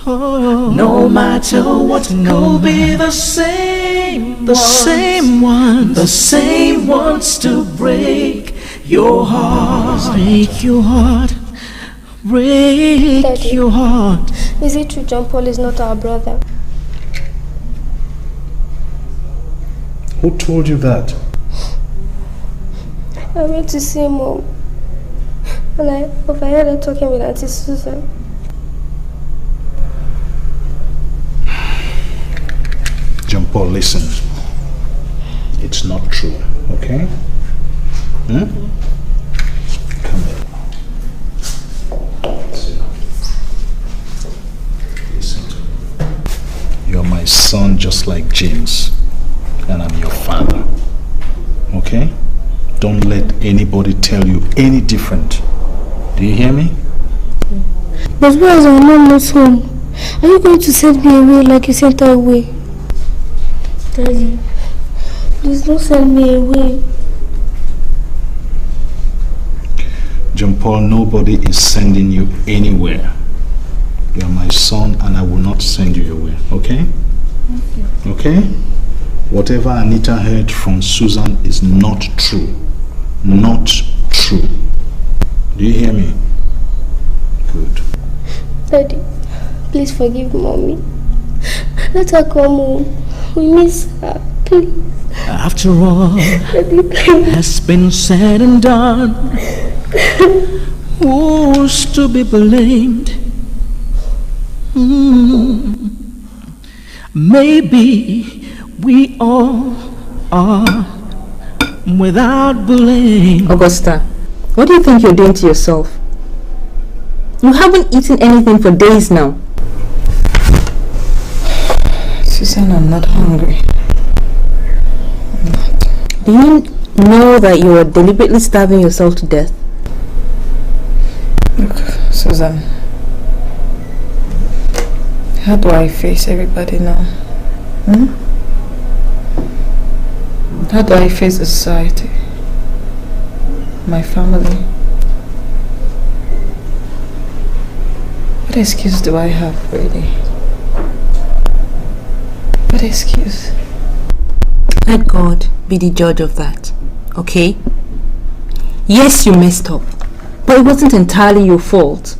Oh, no matter what, could be the same. The same ones. The same ones to break your heart. Break your heart. Break Daddy, your heart. Is it true John Paul is not our brother? Who told you that? I went to see Mom, and I overheard her talking with Auntie Susan. John Paul, listen. It's not true, okay? Come here. Listen to me. You're my son just like James, and I'm your father. Okay? Don't let anybody tell you any different. Do you hear me? But where is our mom not home? Are you going to send me away like you sent her away? Daddy, please don't send me away. John Paul, nobody is sending you anywhere. You are my son and I will not send you away, okay? Okay? Whatever Anita heard from Susan is not true. Not true. Do you hear me? Good. Daddy, please forgive Mommy. Let her come home. We miss her, please. After all has been said and done, who's to be blamed? Maybe we all are without blame. Augusta, what do you think you're doing to yourself? You haven't eaten anything for days now. Susan, I'm not hungry. I'm not. Do you know that you are deliberately starving yourself to death? Look, Susan. How do I face everybody now? How do I face the society? My family? What excuse do I have, really? What excuse? Let God be the judge of that, okay? Yes, you messed up, but it wasn't entirely your fault.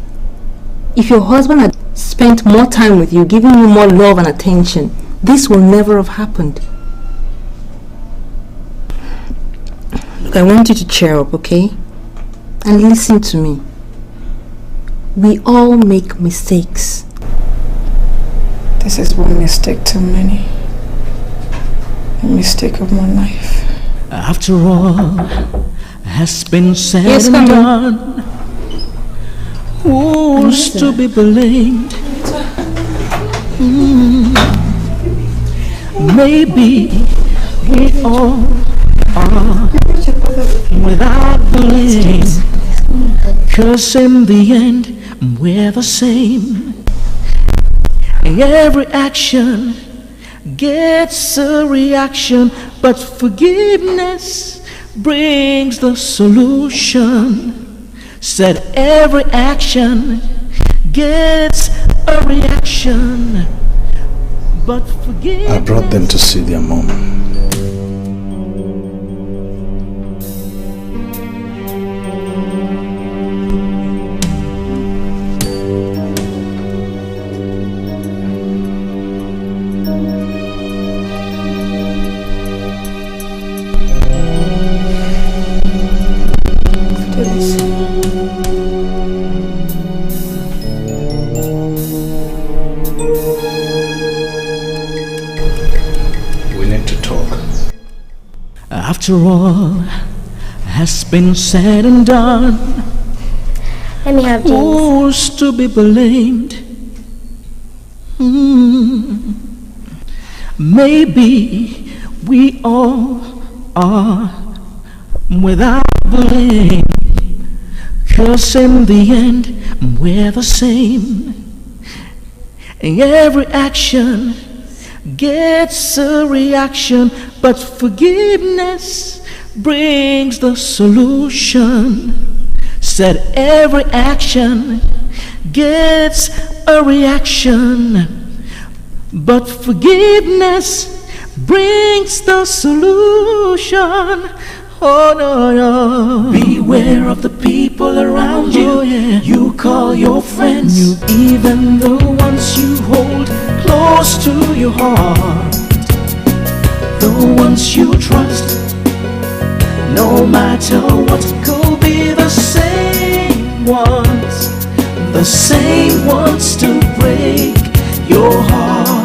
If your husband had spent more time with you, giving you more love and attention, this will never have happened. Look, I want you to cheer up, okay? And listen to me. We all make mistakes. This is one mistake too many. A mistake of my life. After all has been said and done, who's to be blamed? Maybe we all are without blame, 'cause in the end we're the same. Every action gets a reaction, but forgiveness brings the solution. Said every action gets a reaction, but forgiveness. I brought them to see their mom. After all has been said and done, Let me have who's to be blamed? Maybe we all are without blame, 'cause in the end we're the same. Every action gets a reaction, but forgiveness brings the solution. Said every action gets a reaction, but forgiveness brings the solution. Oh no, no. Beware of the people around you. Oh, yeah. You call your friends, even the ones you hold close to your heart, the ones you trust. No matter what, could be the same ones to break your heart.